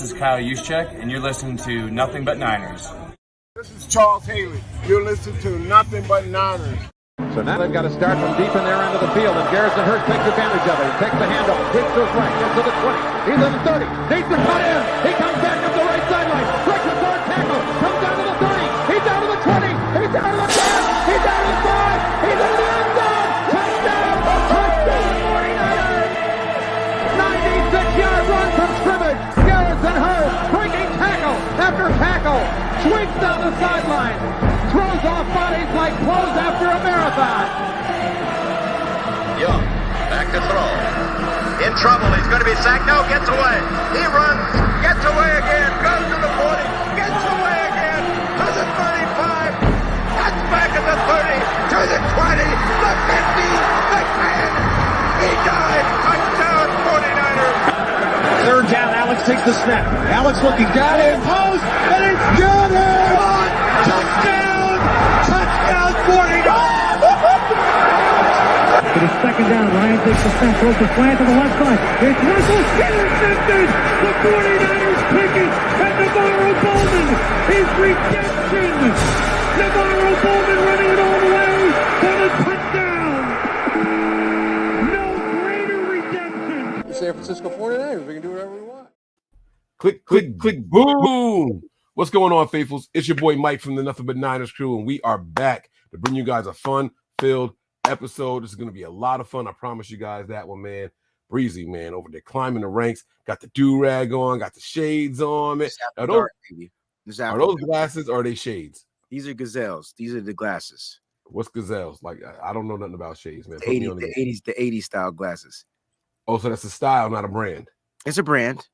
This is Kyle Juszczyk, and you're listening to Nothing But Niners. This is Charles Haley. You're listening to Nothing But Niners. So now they've got to start from deep in their end of the field, and Garrison Hurst takes advantage of it. He takes the handoff, hits to his right, gets to the 20. He's in the 30, needs to cut in. He comes back up the right sideline, breaks the third tackle, comes down to the 30. He's down to the 20. He's down to the 10. He's down to the 5. He's in the end zone. Touchdown! Touchdown! 49ers! 96-yard run from scrimmage. Garrison Hurst breaking tackle after tackle, swings down the sideline. Throws off bodies like clothes after a marathon. Young, back to throw. In trouble, he's going to be sacked. No, gets away. He runs, gets away again, goes to the 40, gets away again, to the 35, cuts back at the 30, to the 20, the 50, the 10. He died. Touchdown, 49ers. Third down, Alex takes the snap. Alex looking down in post, and it's good. Touchdown! Touchdown, 49ers! It is second down. Ryan takes the snap, throws the slant to the left side. It's Russell intercepted. The 49ers pick it, and Navarro Bowman is redemption. Navarro Bowman running it all the way for the touchdown. No greater redemption. The San Francisco 49ers, we can do whatever we want. Click, click, click, boom. What's going on, faithfuls? It's your boy Mike from the Nothing But Niners crew, and we are back to bring you guys a fun-filled episode. This is going to be a lot of fun. I promise you guys that one, man. Breezy, man, over there climbing the ranks. Got the do-rag on, got the shades on, man. Are those glasses or are they shades? These are gazelles. These are the glasses. What's gazelles? Like, I don't know nothing about shades, man. The 80s style glasses. Oh, so that's a style, not a brand. It's a brand.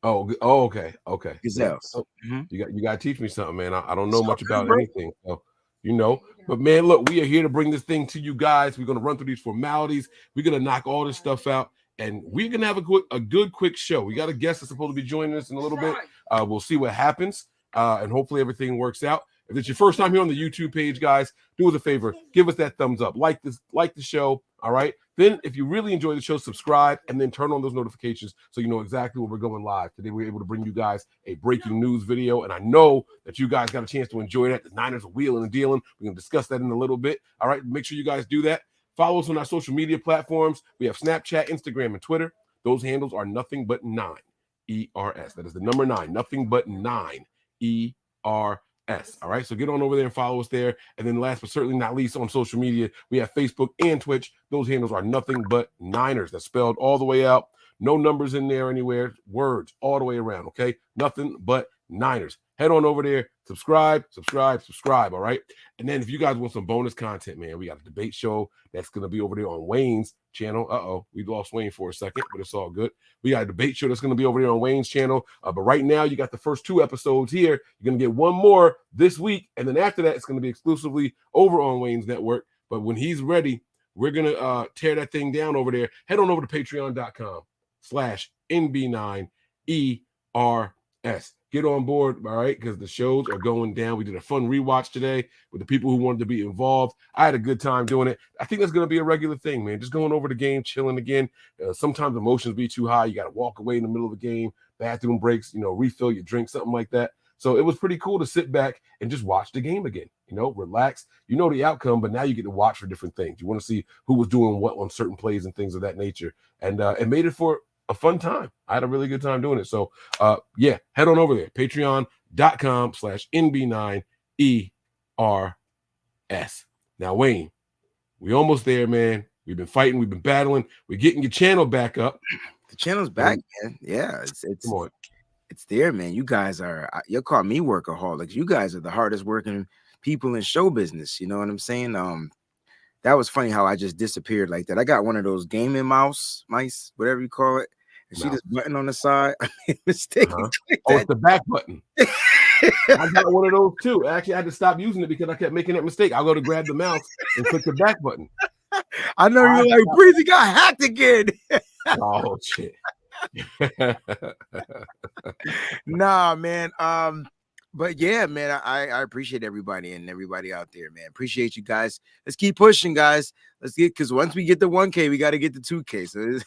Oh, okay. Gazelles. So, you got to teach me something, man. I don't know much about anything, so But man, look, we are here to bring this thing to you guys. We're gonna run through these formalities. We're gonna knock all this stuff out, and we're gonna have a good quick show. We got a guest that's supposed to be joining us in a little bit. We'll see what happens, and hopefully everything works out. If it's your first time here on the YouTube page, guys, do us a favor, give us that thumbs up, like the show. All right. Then, if you really enjoy the show, subscribe and then turn on those notifications so you know exactly when we're going live. Today, we're able to bring you guys a breaking news video, and I know that you guys got a chance to enjoy that. The Niners are wheeling and dealing. We're going to discuss that in a little bit. All right, make sure you guys do that. Follow us on our social media platforms. We have Snapchat, Instagram, and Twitter. Those handles are Nothing But 9 ERS. That is the number 9, Nothing But 9 ERS. All right, so get on over there and follow us there. And then last but certainly not least, on social media, we have Facebook and Twitch. Those handles are Nothing But Niners. That's spelled all the way out. No numbers in there anywhere. Words all the way around, okay? Nothing But Niners. Head on over there. Subscribe. All right? And then if you guys want some bonus content, man, we got a debate show that's going to be over there on Wayne's channel. Uh-oh, we lost Wayne for a second, but it's all good. We got a debate show that's going to be over there on Wayne's channel. But right now, you got the first 2 episodes here. You're going to get one more this week. And then after that, it's going to be exclusively over on Wayne's network. But when he's ready, we're going to tear that thing down over there. Head on over to patreon.com/NB9ERS. Get on board, all right, because the shows are going down. We did a fun rewatch today with the people who wanted to be involved. I had a good time doing it. I think that's going to be a regular thing, man. Just going over the game, chilling again. Sometimes emotions be too high. You got to walk away in the middle of a game, bathroom breaks, refill your drink, something like that. So it was pretty cool to sit back and just watch the game again, relax. You know the outcome, but now you get to watch for different things. You want to see who was doing what on certain plays and things of that nature. And it made it for a fun time. I had a really good time doing it. So, head on over there, patreon.com/NB9ERS. Now, Wayne, we almost there, man. We've been fighting. We've been battling. We're getting your channel back up. The channel's back, man. Yeah, it's come on. It's there, man. You guys you'll call me workaholics. You guys are the hardest working people in show business. You know what I'm saying? That was funny how I just disappeared like that. I got one of those gaming mice, whatever you call it. And see this button on the side? I made a mistake. Oh, it's the back button. I got one of those too. Actually, I had to stop using it because I kept making that mistake. I'll go to grab the mouse and click the back button. I know you're like, Breezy got hacked again. Oh, shit. Nah, man. But yeah, man, I appreciate everybody and everybody out there, man. Appreciate you guys. Let's keep pushing, guys. Because once we get to 1K, we got to get to 2K. So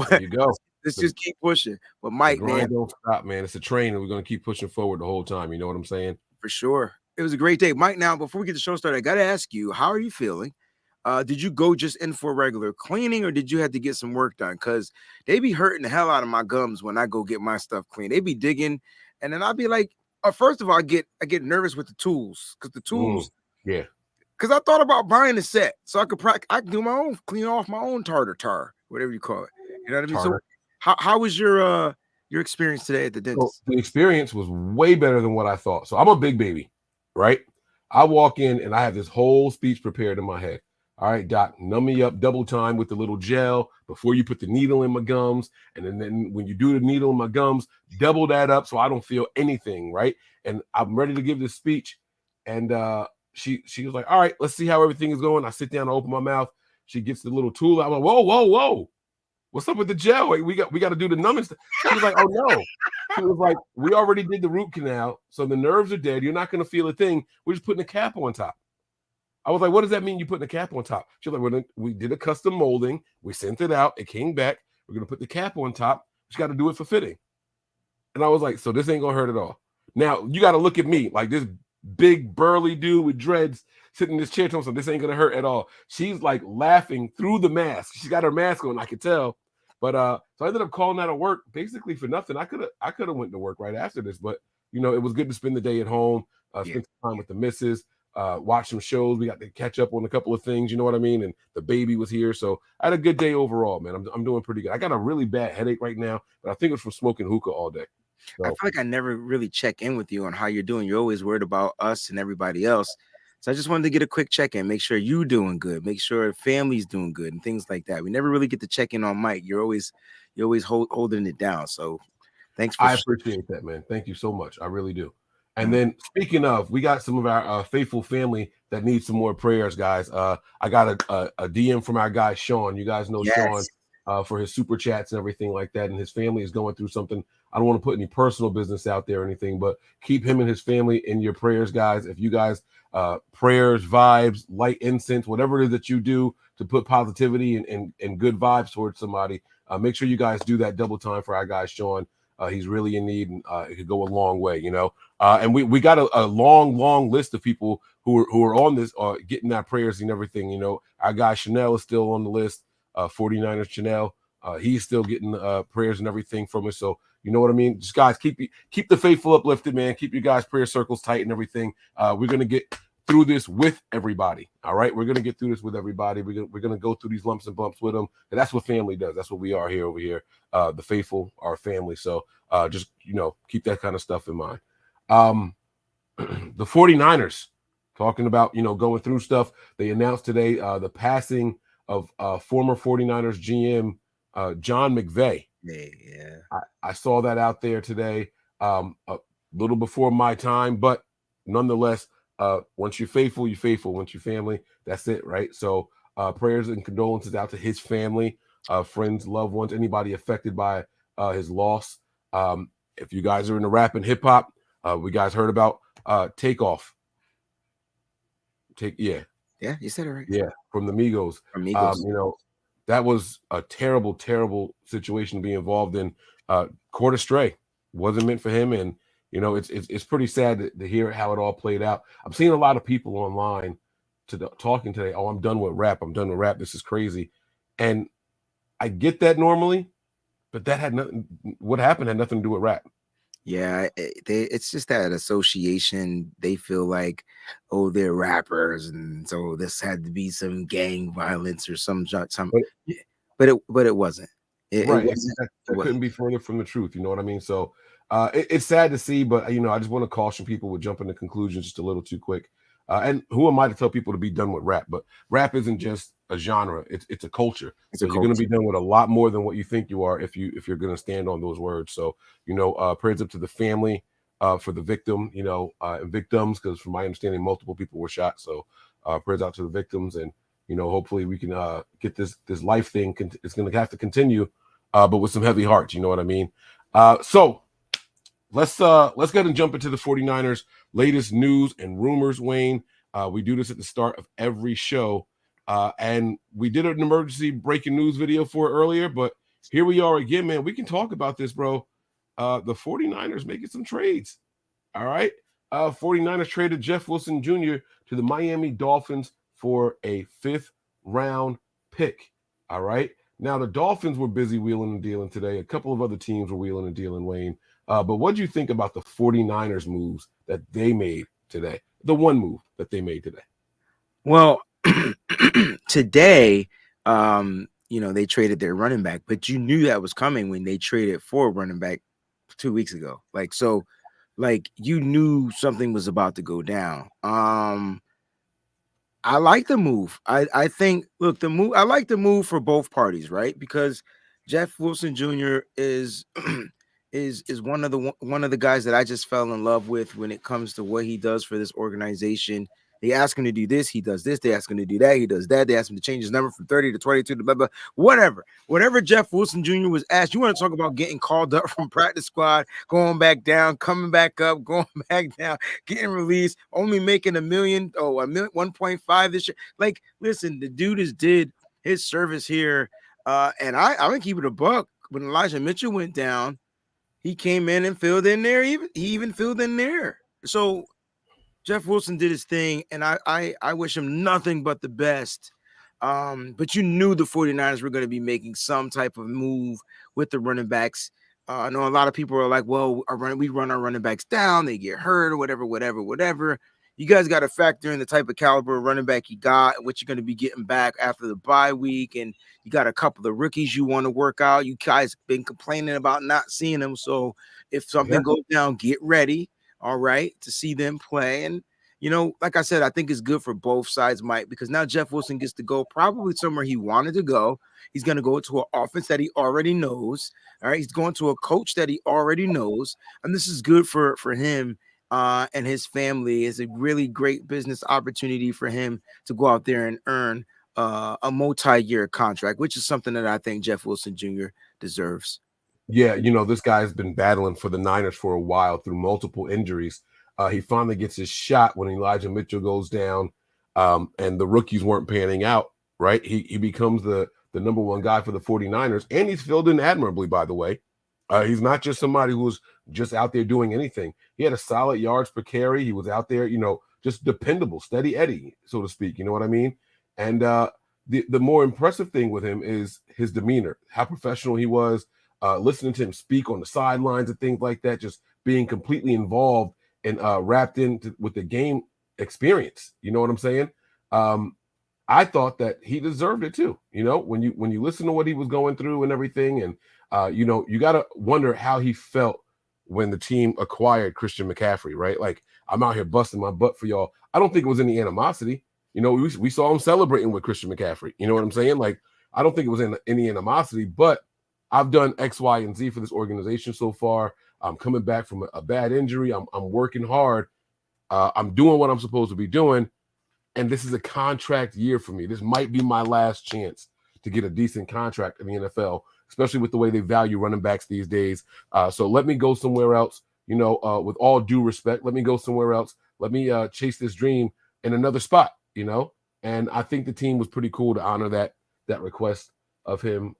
there you go. let's just keep pushing. But The Mike, grind man, don't stop, man. It's a train, and we're gonna keep pushing forward the whole time. You know what I'm saying? for sure. It was a great day. Mike, now before we get the show started, I gotta ask you, how are you feeling? Did you go just in for regular cleaning, or did you have to get some work done? Because they be hurting the hell out of my gums when I go get my stuff cleaned. They be digging, and then I'll be like, first of all, I get nervous with the tools, because the tools, Yeah. because I thought about buying a set so I can do my own, clean off my own tar, whatever you call it. You know what I mean? Tartar. So how was your experience today at the So dentist? the experience was way better than what I thought. So I'm a big baby, right? I walk in and I have this whole speech prepared in my head. All right, doc, numb me up double time with the little gel before you put the needle in my gums. And then when you do the needle in my gums, double that up so I don't feel anything, right? And I'm ready to give this speech. And she was like, all right, let's see how everything is going. I sit down, I open my mouth. She gets the little tool. I'm like, whoa. What's up with the gel? We got to do the numbing stuff. She was like, oh no. She was like, we already did the root canal, so the nerves are dead. You're not going to feel a thing. We're just putting a cap on top. I was like, what does that mean, you putting a cap on top? She was like, we did a custom molding. We sent it out. It came back. We're going to put the cap on top. She got to do it for fitting. And I was like, so this ain't going to hurt at all. Now, you got to look at me like this big, burly dude with dreads sitting in this chair telling me this ain't going to hurt at all. She's like laughing through the mask. She got her mask on, I could tell. But so I ended up calling out of work basically for nothing. I could have went to work right after this, but you know, it was good to spend the day at home, spend some time with the missus, watch some shows. We got to catch up on a couple of things, you know what I mean? And the baby was here. So I had a good day overall, man. I'm doing pretty good. I got a really bad headache right now, but I think it's from smoking hookah all day. So, I feel like I never really check in with you on how you're doing. You're always worried about us and everybody else. So I just wanted to get a quick check-in, make sure you're doing good, make sure family's doing good and things like that. We never really get to check in on Mike. You're always holding it down. So thanks for I appreciate that, man. Thank you so much. I really do. And then speaking of, we got some of our faithful family that needs some more prayers, guys. I got a DM from our guy, Sean. You guys know Sean for his super chats and everything like that. And his family is going through something. I don't want to put any personal business out there or anything, but keep him and his family in your prayers, guys. If you guys, prayers, vibes, light incense, whatever it is that you do to put positivity and good vibes towards somebody, make sure you guys do that double time for our guy, Sean. He's really in need, and it could go a long way, you know. And we got a long list of people who are on this, getting our prayers and everything. You know, our guy Chanel is still on the list. 49ers Chanel, he's still getting prayers and everything from us. So you know what I mean. Just guys, keep the faithful uplifted, man. Keep your guys' prayer circles tight and everything. We're gonna get through this with everybody. All right, we're gonna get through this with everybody. We're gonna go through these lumps and bumps with them, and that's what family does. That's what we are here over here. The faithful are family. So just keep that kind of stuff in mind. The 49ers talking about going through stuff. They announced today the passing of former 49ers GM John McVay. Yeah. I saw that out there today, a little before my time, but nonetheless, once you're faithful, you're faithful. Once you're family, that's it, right? So prayers and condolences out to his family, friends, loved ones, anybody affected by his loss. If you guys are into rap and hip hop, we guys heard about Takeoff. Yeah, you said it right. Yeah, from the Migos. That was a terrible situation to be involved in. Court astray, wasn't meant for him, and it's pretty sad to hear how it all played out. I'm seeing a lot of people online talking today. Oh, I'm done with rap. This is crazy, and I get that normally, but that had nothing. What happened had nothing to do with rap. Yeah, it's just that association. They feel like, oh, they're rappers, and so this had to be some gang violence or some. But it wasn't. It couldn't be further from the truth. You know what I mean? So it's sad to see, but I just want to caution people with jumping to conclusions just a little too quick. And who am I to tell people to be done with rap? But rap isn't just a genre; it's a culture. You're going to be done with a lot more than what you think you are if you're going to stand on those words. So prayers up to the family, for the victim, and victims, because from my understanding, multiple people were shot. So prayers out to the victims, and hopefully we can get this life thing. It's going to have to continue, but with some heavy hearts. You know what I mean? So. Let's go ahead and jump into the 49ers latest news and rumors, Wayne. We do this at the start of every show. And we did an emergency breaking news video for it earlier, but here we are again, man. We can talk about this, bro. The 49ers making some trades. All right. 49ers traded Jeff Wilson Jr. to the Miami Dolphins for a 5th round pick. All right. Now, the Dolphins were busy wheeling and dealing today. A couple of other teams were wheeling and dealing, Wayne. But what do you think about the 49ers moves that they made today? The one move that they made today. Well, today, they traded their running back, but you knew that was coming when they traded for a running back 2 weeks ago. You knew something was about to go down. I like the move. I think, look, I like the move for both parties, right? Because Jeff Wilson Jr. is one of the guys that I just fell in love with when it comes to what he does for this organization. They ask him to do this, he does this. They ask him to do that, he does that. They ask him to change his number from 30 to 22 to blah, blah, whatever Jeff Wilson Jr. was asked. You want to talk about getting called up from practice squad, going back down, coming back up, going back down, getting released, only making $1 million, 1.5 this year. Like, listen, the dude did his service here. And I'm gonna keep it a buck. When Elijah Mitchell went down, he came in and filled in there. He even filled in there. So Jeff Wilson did his thing, and I wish him nothing but the best. But you knew the 49ers were going to be making some type of move with the running backs. I know a lot of people are like, well, we run our running backs down, they get hurt or whatever. You guys got to factor in the type of caliber of running back you got, what you're going to be getting back after the bye week, and you got a couple of rookies you want to work out. You guys been complaining about not seeing them, so if something goes down, get ready. All right, to see them play. And, like I said, I think it's good for both sides, Mike, because now Jeff Wilson gets to go probably somewhere he wanted to go. He's going to go to an offense that he already knows. All right, he's going to a coach that he already knows. And this is good for him and his family. It's a really great business opportunity for him to go out there and earn a multi-year contract, which is something that I think Jeff Wilson Jr. deserves. Yeah, this guy's been battling for the Niners for a while through multiple injuries. He finally gets his shot when Elijah Mitchell goes down, and the rookies weren't panning out, right? He becomes the number one guy for the 49ers, and he's filled in admirably, by the way. He's not just somebody who's just out there doing anything. He had a solid yards per carry. He was out there, just dependable, steady Eddie, so to speak. You know what I mean? And the more impressive thing with him is his demeanor, how professional he was. Listening to him speak on the sidelines and things like that, just being completely involved and wrapped in with the game experience. You know what I'm saying? I thought that he deserved it too. When you listen to what he was going through and everything, and you got to wonder how he felt when the team acquired Christian McCaffrey, right? Like, I'm out here busting my butt for y'all. I don't think it was any animosity. We saw him celebrating with Christian McCaffrey. You know what I'm saying? Like, I don't think it was any animosity, but I've done X, Y, and Z for this organization so far. I'm coming back from a bad injury. I'm working hard. I'm doing what I'm supposed to be doing. And this is a contract year for me. This might be my last chance to get a decent contract in the NFL, especially with the way they value running backs these days. So let me go somewhere else, with all due respect. Let me go somewhere else. Let me chase this dream in another spot, And I think the team was pretty cool to honor that request of him.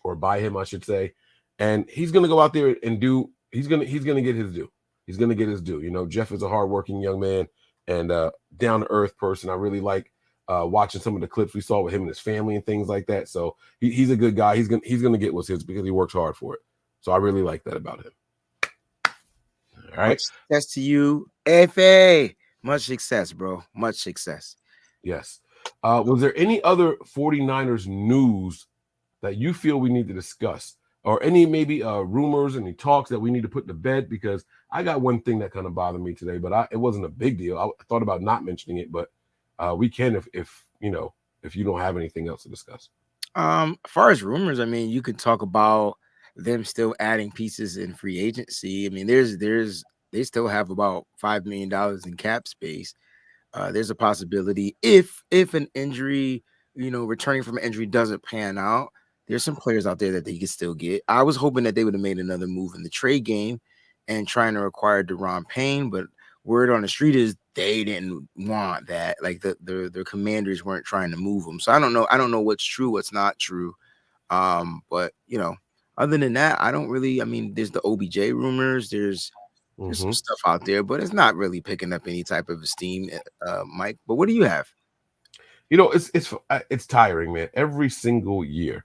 Or by him, I should say. And he's going to go out there and he's going to get his due. He's going to get his due. Jeff is a hardworking young man and down to earth person. I really like watching some of the clips we saw with him and his family and things like that. So he's a good guy. He's going to get what's his because he works hard for it. So I really like that about him. All right. Much success to you, FA. Much success, bro. Much success. Yes. Was there any other 49ers news that you feel we need to discuss, or any maybe rumors, any talks that we need to put to bed? Because I got one thing that kind of bothered me today, but it wasn't a big deal. I thought about not mentioning it, but we can if you don't have anything else to discuss. As far as rumors, I mean, you could talk about them still adding pieces in free agency. I mean, they still have about $5 million in cap space. There's a possibility if an injury, returning from an injury doesn't pan out, there's some players out there that they could still get. I was hoping that they would have made another move in the trade game and trying to acquire Deron Payne, but word on the street is they didn't want that. Like the commanders weren't trying to move him. So I don't know what's true, what's not true. But other than that, I don't really. I mean, there's the OBJ rumors. There's some stuff out there, but it's not really picking up any type of esteem, Mike. But what do you have? It's tiring, man. Every single year,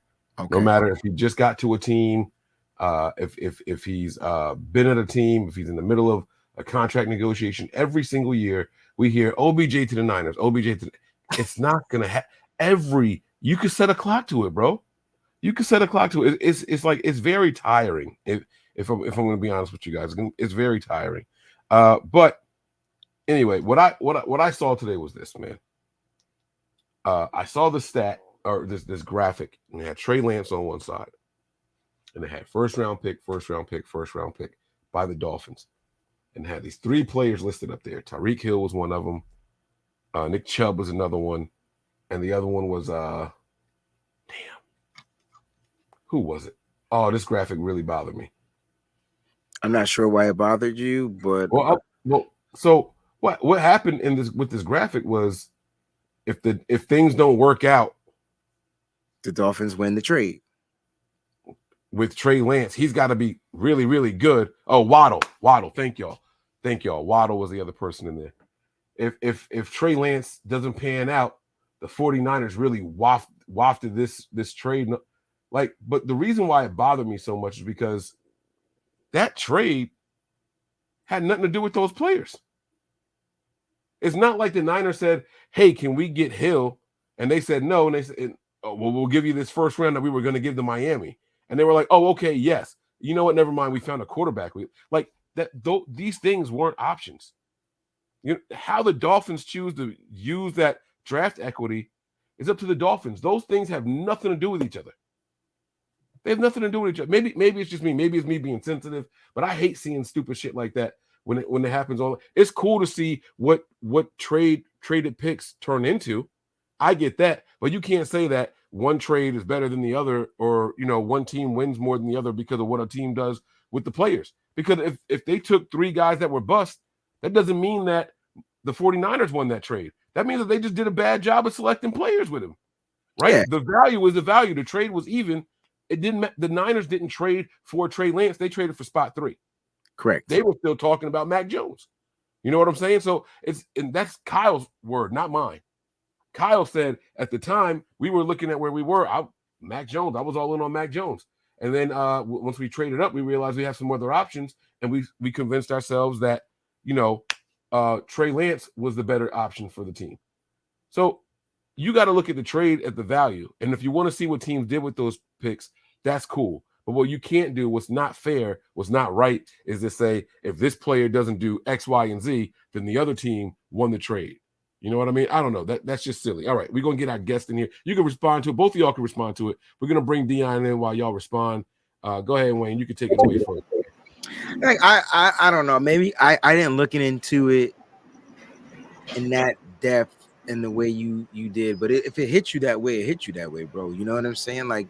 no matter if he just got to a team, if he's been at a team, if he's in the middle of a contract negotiation, every single year we hear OBJ to the Niners, it's not gonna you could set a clock to it, bro. You could set a clock to it. It's very tiring. If I'm going to be honest with you guys, it's very tiring. But anyway, what I saw today was this, man. I saw the stat or this graphic, and it had Trey Lance on one side, and it had first round pick by the Dolphins, and it had these 3 players listed up there. Tyreek Hill was one of them. Nick Chubb was another one, and the other one was who was it? Oh, this graphic really bothered me. I'm not sure why it bothered you, but so what happened with this graphic was if things don't work out, the Dolphins win the trade. With Trey Lance, he's got to be really, really good. Oh, Waddle, thank y'all. Waddle was the other person in there. If Trey Lance doesn't pan out, the 49ers really wafted this trade. But the reason why it bothered me so much is because that trade had nothing to do with those players. It's not like the Niners said, "Hey, can we get Hill?" And they said no, and they said, "Oh, well, we'll give you this first round that we were going to give to Miami." And they were like, "Oh, okay, yes. You know what? Never mind. We found a quarterback." These things weren't options. How the Dolphins choose to use that draft equity is up to the Dolphins. Those things have nothing to do with each other. They have nothing to do with each other. Maybe it's just me. Maybe it's me being sensitive, but I hate seeing stupid shit like that when it happens. It's cool to see what traded picks turn into. I get that, but you can't say that one trade is better than the other, or one team wins more than the other because of what a team does with the players. Because if they took 3 guys that were bust, that doesn't mean that the 49ers won that trade. That means that they just did a bad job of selecting players with him. Right? Yeah. The value is the value. The trade was even. The Niners didn't trade for Trey Lance. They traded for spot 3. Correct. They were still talking about Mac Jones. You know what I'm saying? So and that's Kyle's word, not mine. Kyle said at the time we were looking at where we were. Mac Jones. I was all in on Mac Jones. And then once we traded up, we realized we have some other options, and we convinced ourselves that Trey Lance was the better option for the team. So you got to look at the trade at the value, and if you want to see what teams did with those picks, that's cool. But what you can't do, what's not fair, what's not right, is to say if this player doesn't do X, Y, and Z, then the other team won the trade. You know what I mean? I don't know. That's just silly. All right, we're going to get our guest in here. You can respond to it. Both of y'all can respond to it. We're going to bring Deon in while y'all respond. Go ahead, Wayne. You can take it away first. I don't know. Maybe I didn't look into it in that depth in the way you did. But if it hit you that way, it hit you that way, bro. You know what I'm saying? Like,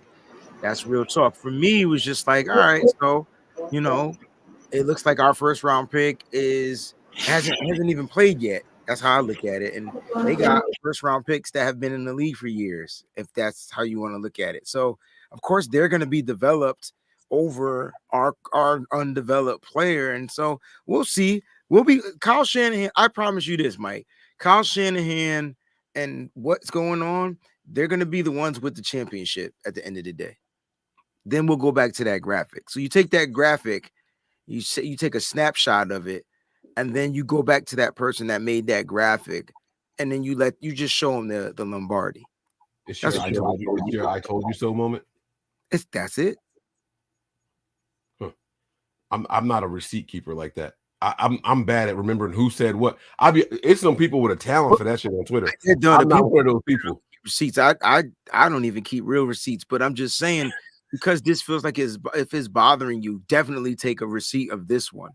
that's real talk. For me, it was just like, all right, so, it looks like our first round pick hasn't even played yet. That's how I look at it. And they got first round picks that have been in the league for years, if that's how you want to look at it. So, of course, they're going to be developed over our undeveloped player. And so we'll see. Kyle Shanahan. I promise you this, Mike. Kyle Shanahan and what's going on, they're going to be the ones with the championship at the end of the day. Then we'll go back to that graphic. So you take that graphic, you take a snapshot of it, and then you go back to that person that made that graphic, and then you just show them the Lombardi. It's your I told you so moment. That's it. Huh. I'm not a receipt keeper like that. I'm bad at remembering who said what. It's some people with a talent for that shit on Twitter. I'm not one of those people. Receipts. I don't even keep real receipts, but I'm just saying, because this feels like if it's bothering you, definitely take a receipt of this one.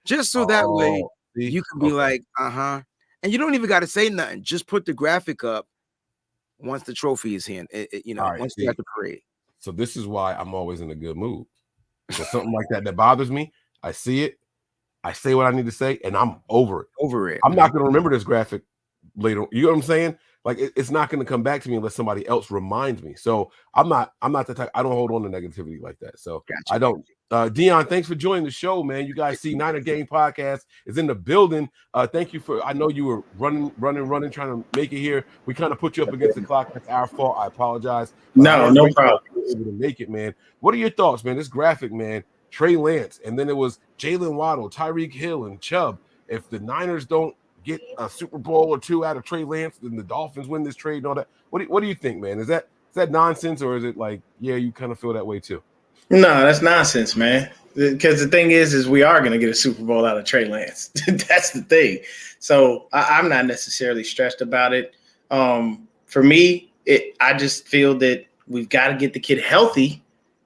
Just so that way you can be like, and you don't even got to say nothing. Just put the graphic up once the trophy is in. Once you have the parade. So this is why I'm always in a good mood. If something like that bothers me, I see it, I say what I need to say, and I'm over it. Over it. I'm not going to remember this graphic later. You know what I'm saying? like it's not going to come back to me unless somebody else reminds me. So I'm not the type. I don't hold on to negativity like that. So Gotcha. I don't. Deon, thanks for joining the show, man. You guys see Niner Game Podcast is in the building. Thank you for. I know you were running, trying to make it here. We kind of put you up against the clock. That's our fault. I apologize. No problem. Able to make it, man. What are your thoughts, man? This graphic, man. Trey Lance, and then it was Jalen Waddle, Tyreek Hill, and Chubb. If the Niners don't get a Super Bowl or two out of Trey Lance, then the Dolphins win this trade and all that. What do you think, man? Is that nonsense, or is it like, yeah, you kind of feel that way too? No, that's nonsense, man. Because the thing is we are going to get a Super Bowl out of Trey Lance. That's the thing. So I'm not necessarily stressed about it. For me, I just feel that we've got to get the kid healthy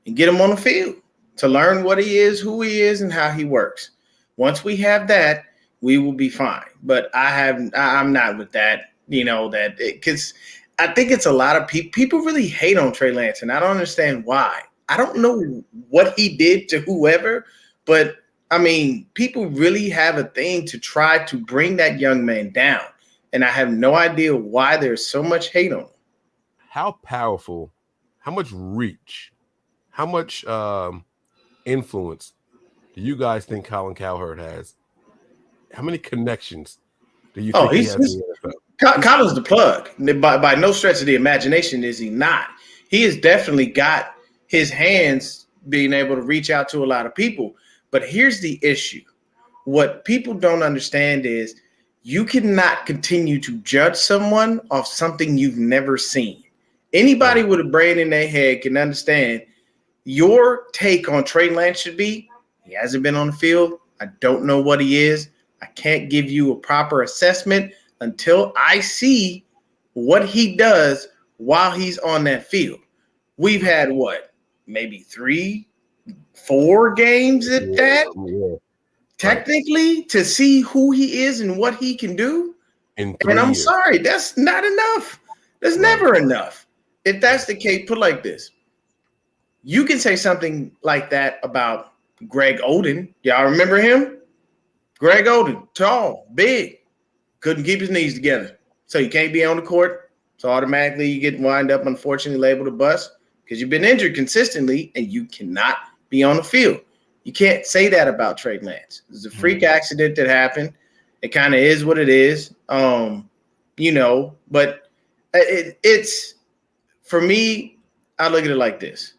and get him on the field to learn what he is, who he is, and how he works. Once we have that, we will be fine. But I'm not with that, because I think it's a lot of people really hate on Trey Lance, and I don't understand why. I don't know what he did to whoever, but I mean, people really have a thing to try to bring that young man down. And I have no idea why there's so much hate on him. How powerful, how much reach, how much influence do you guys think Colin Cowherd has? How many connections do you think he has in the NFL? Colin's the plug. By no stretch of the imagination is he not. He has definitely got his hands being able to reach out to a lot of people. But here's the issue. What people don't understand is you cannot continue to judge someone off something you've never seen. Anybody with a brain in their head can understand your take on Trey Lance should be, he hasn't been on the field. I don't know what he is. I can't give you a proper assessment until I see what he does while he's on that field. We've had maybe 3-4 games at that, technically, to see who he is and what he can do. And I'm sorry, that's not enough. That's never enough. If that's the case, put it like this. You can say something like that about Greg Oden. Y'all remember him? Greg Oden, tall, big, couldn't keep his knees together. So you can't be on the court. So automatically you get wind up, unfortunately, labeled a bust because you've been injured consistently and you cannot be on the field. You can't say that about Trey Lance. It's a freak accident that happened. It kind of is what it is, but it's for me, I look at it like this.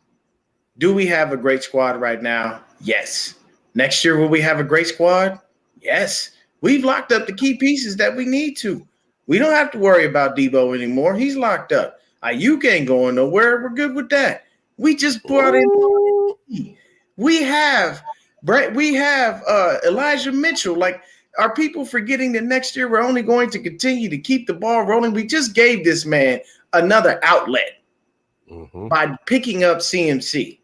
Do we have a great squad right now? Yes. Next year, will we have a great squad? Yes. We've locked up the key pieces that we need to. We don't have to worry about Debo anymore. He's locked up. Ayuk ain't going nowhere. We're good with that. We just brought in. We have Elijah Mitchell. Like, are people forgetting that next year we're only going to continue to keep the ball rolling? We just gave this man another outlet by picking up CMC.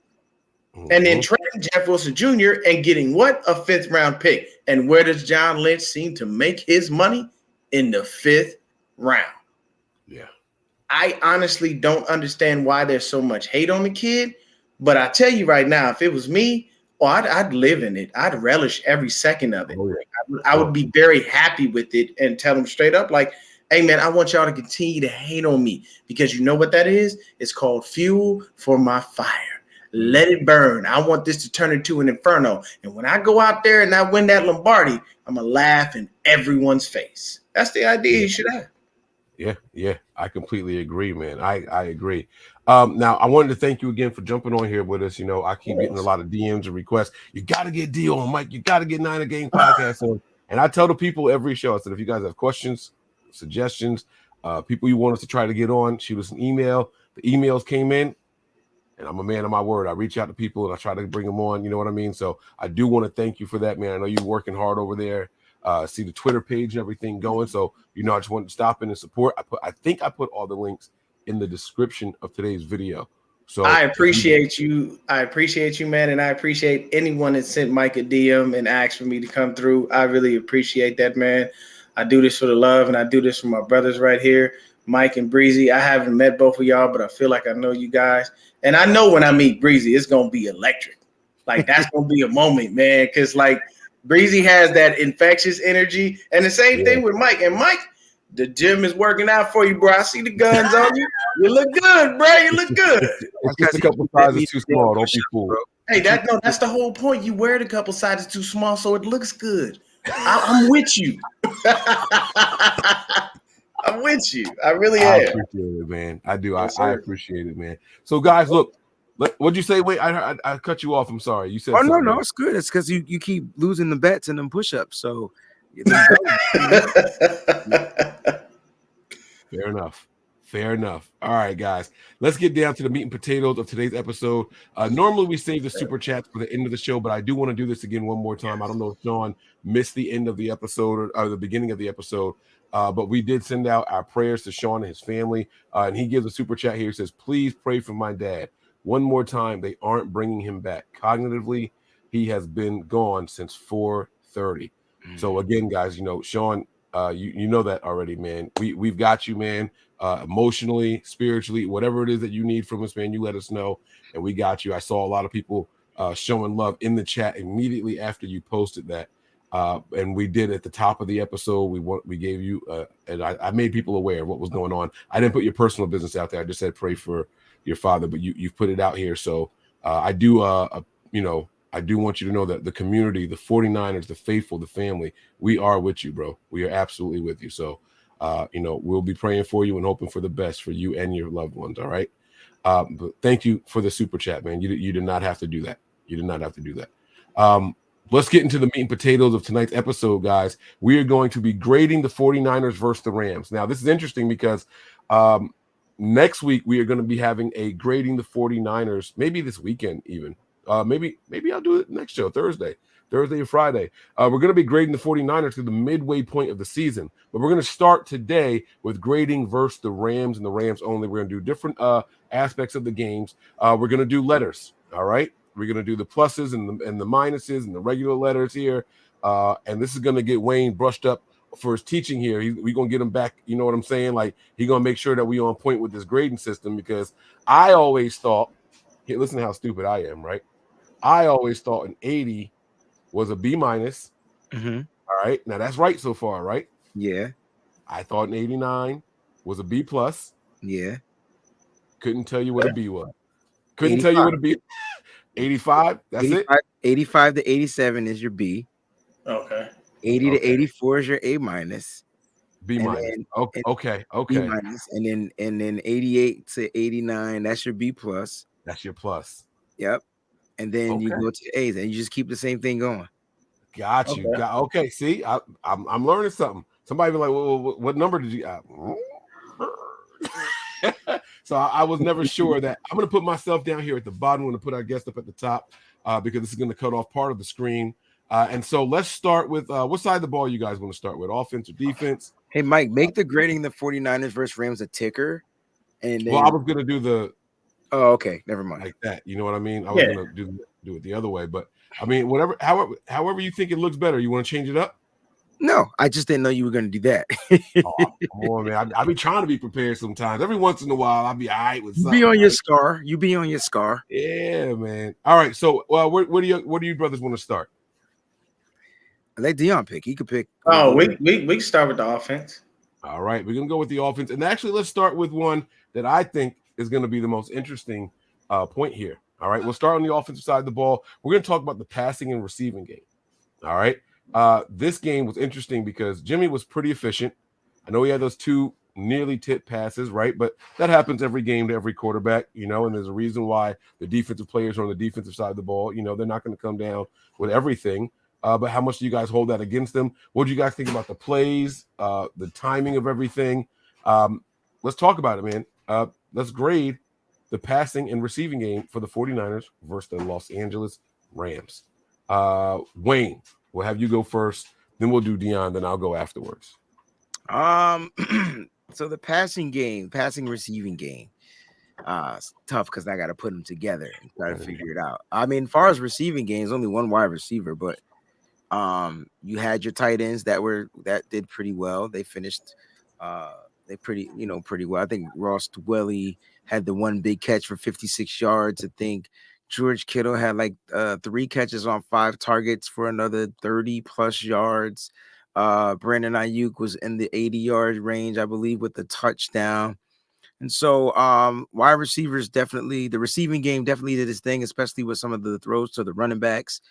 And then trading Jeff Wilson Jr. and getting what? A 5th round pick. And where does John Lynch seem to make his money? In the 5th round. Yeah. I honestly don't understand why there's so much hate on the kid. But I tell you right now, if it was me, I'd live in it. I'd relish every second of it. I would be very happy with it and tell them straight up, like, hey, man, I want y'all to continue to hate on me because you know what that is? It's called fuel for my fire. Let it burn. I want this to turn into an inferno. And when I go out there and I win that Lombardi, I'm going to laugh in everyone's face. That's the idea you should have. Yeah. I completely agree, man. I agree. Now, I wanted to thank you again for jumping on here with us. I keep getting a lot of DMs and requests. You got to get Deon, Mike. You got to get Niner Game Podcast on. And I tell the people every show, I said, if you guys have questions, suggestions, people you want us to try to get on, shoot us an email. The emails came in. And I'm a man of my word. I reach out to people and I try to bring them on. You know what I mean? So I do want to thank you for that, man. I know you're working hard over there. See the Twitter page and everything going. So, I just wanted to stop in and support. I think I put all the links in the description of today's video. So I appreciate you. I appreciate you, man. And I appreciate anyone that sent Mike a DM and asked for me to come through. I really appreciate that, man. I do this for the love and I do this for my brothers right here, Mike and Breezy. I haven't met both of y'all, but I feel like I know you guys. And I know when I meet Breezy, it's going to be electric. Like, that's going to be a moment, man. Because, like, Breezy has that infectious energy. And the same thing with Mike. And The gym is working out for you, bro. I see the guns on you. You look good, bro. You look good. It's just a couple sizes too small. Don't be fooled. Hey, that's the whole point. You wear it a couple sizes too small so it looks good. I'm with you. I'm with you. I really am. I appreciate it, man. I do. Yes, I appreciate it, man. So, guys, look. What'd you say? Wait, I cut you off. I'm sorry. You said. Oh no, it's good. It's because you keep losing the bets and them push-ups. So. Fair enough. Fair enough. All right, guys. Let's get down to the meat and potatoes of today's episode. Normally, we save the super chats for the end of the show, but I do want to do this again one more time. I don't know if Sean missed the end of the episode or the beginning of the episode, but we did send out our prayers to Sean and his family, and he gives a super chat here. He says, "Please pray for my dad. One more time, they aren't bringing him back. Cognitively, he has been gone since 4:30. So again, guys, Sean, you know that already, man. We've got you, man. Emotionally, spiritually, whatever it is that you need from us, man, you let us know, and we got you. I saw a lot of people showing love in the chat immediately after you posted that, and we did at the top of the episode. We gave you, and I made people aware of what was going on. I didn't put your personal business out there. I just said pray for your father, but you've put it out here. So I do, I do want you to know that the community, the 49ers, the faithful, the family, we are with you, bro. We are absolutely with you. So, we'll be praying for you and hoping for the best for you and your loved ones. All right. But thank you for the super chat, man. You did not have to do that. You did not have to do that. Let's get into the meat and potatoes of tonight's episode, guys. We are going to be grading the 49ers versus the Rams. Now, this is interesting because next week we are going to be having a grading the 49ers, maybe this weekend even. Maybe I'll do it next show, Thursday or Friday. We're going to be grading the 49ers to the midway point of the season, but we're going to start today with grading versus the Rams and the Rams only. We're going to do different aspects of the games. We're going to do letters, all right? We're going to do the pluses and the minuses and the regular letters here, and this is going to get Wayne brushed up for his teaching here. We're going to get him back, you know what I'm saying? Like, he's going to make sure that we on point with this grading system, because I always thought, here, listen to how stupid I am, right? I always thought an 80 was a B minus. Mm-hmm. All right. Now that's right so far, right? Yeah. I thought an 89 was a B plus. Yeah. Couldn't tell you what a B was. Couldn't 85. Tell you what a B. 85. That's 85, it. 85 to 87 is your B. Okay. 80 to 84 is your A minus. B minus. Okay. B minus, and then 88 to 89, that's your B plus. That's your plus. Yep. And then you go to the A's, and you just keep the same thing going. Got you. Okay. See, I'm learning something. Somebody be like, well, what number did you? So I was never sure that. I'm going to put myself down here at the bottom. I'm going to put our guest up at the top because this is going to cut off part of the screen. And so let's start with what side of the ball you guys want to start with, offense or defense? Hey, Mike, make the grading the 49ers versus Rams a ticker. And then... Well, I was going to do the. Oh, okay. Never mind. Like that. You know what I mean? I was going to do it the other way. But, I mean, however you think it looks better. You want to change it up? No, I just didn't know you were going to do that. Oh, come on, man. I be trying to be prepared sometimes. Every once in a while, I'll be all right with something. Be on your scar. You be on your scar. Yeah, man. All right. So, where do you brothers want to start? Let Deon pick. He could pick. Oh, we can start with the offense. All right. We're going to go with the offense. And actually, let's start with one that I think is going to be the most interesting point here. All right. We'll start on the offensive side of the ball. We're going to talk about the passing and receiving game. All right. This game was interesting because Jimmy was pretty efficient. I know he had those two nearly tipped passes, right? But that happens every game to every quarterback, and there's a reason why the defensive players are on the defensive side of the ball. They're not going to come down with everything. But how much do you guys hold that against them? What do you guys think about the plays, the timing of everything? Let's talk about it, man. Let's grade the passing and receiving game for the 49ers versus the Los Angeles Rams. Wayne, we'll have you go first, then we'll do Deon, then I'll go afterwards. So the passing receiving game, it's tough because I got to put them together and try to figure it out. I mean, as far as receiving games, only one wide receiver, but you had your tight ends that did pretty well. They finished pretty well. I think Ross Dwelly had the one big catch for 56 yards. I think George Kittle had like 3 catches on 5 targets for another 30 plus yards. Brandon Ayuk was in the 80-yard range, I believe, with the touchdown. And so wide receivers definitely, the receiving game definitely did his thing, especially with some of the throws to the running backs.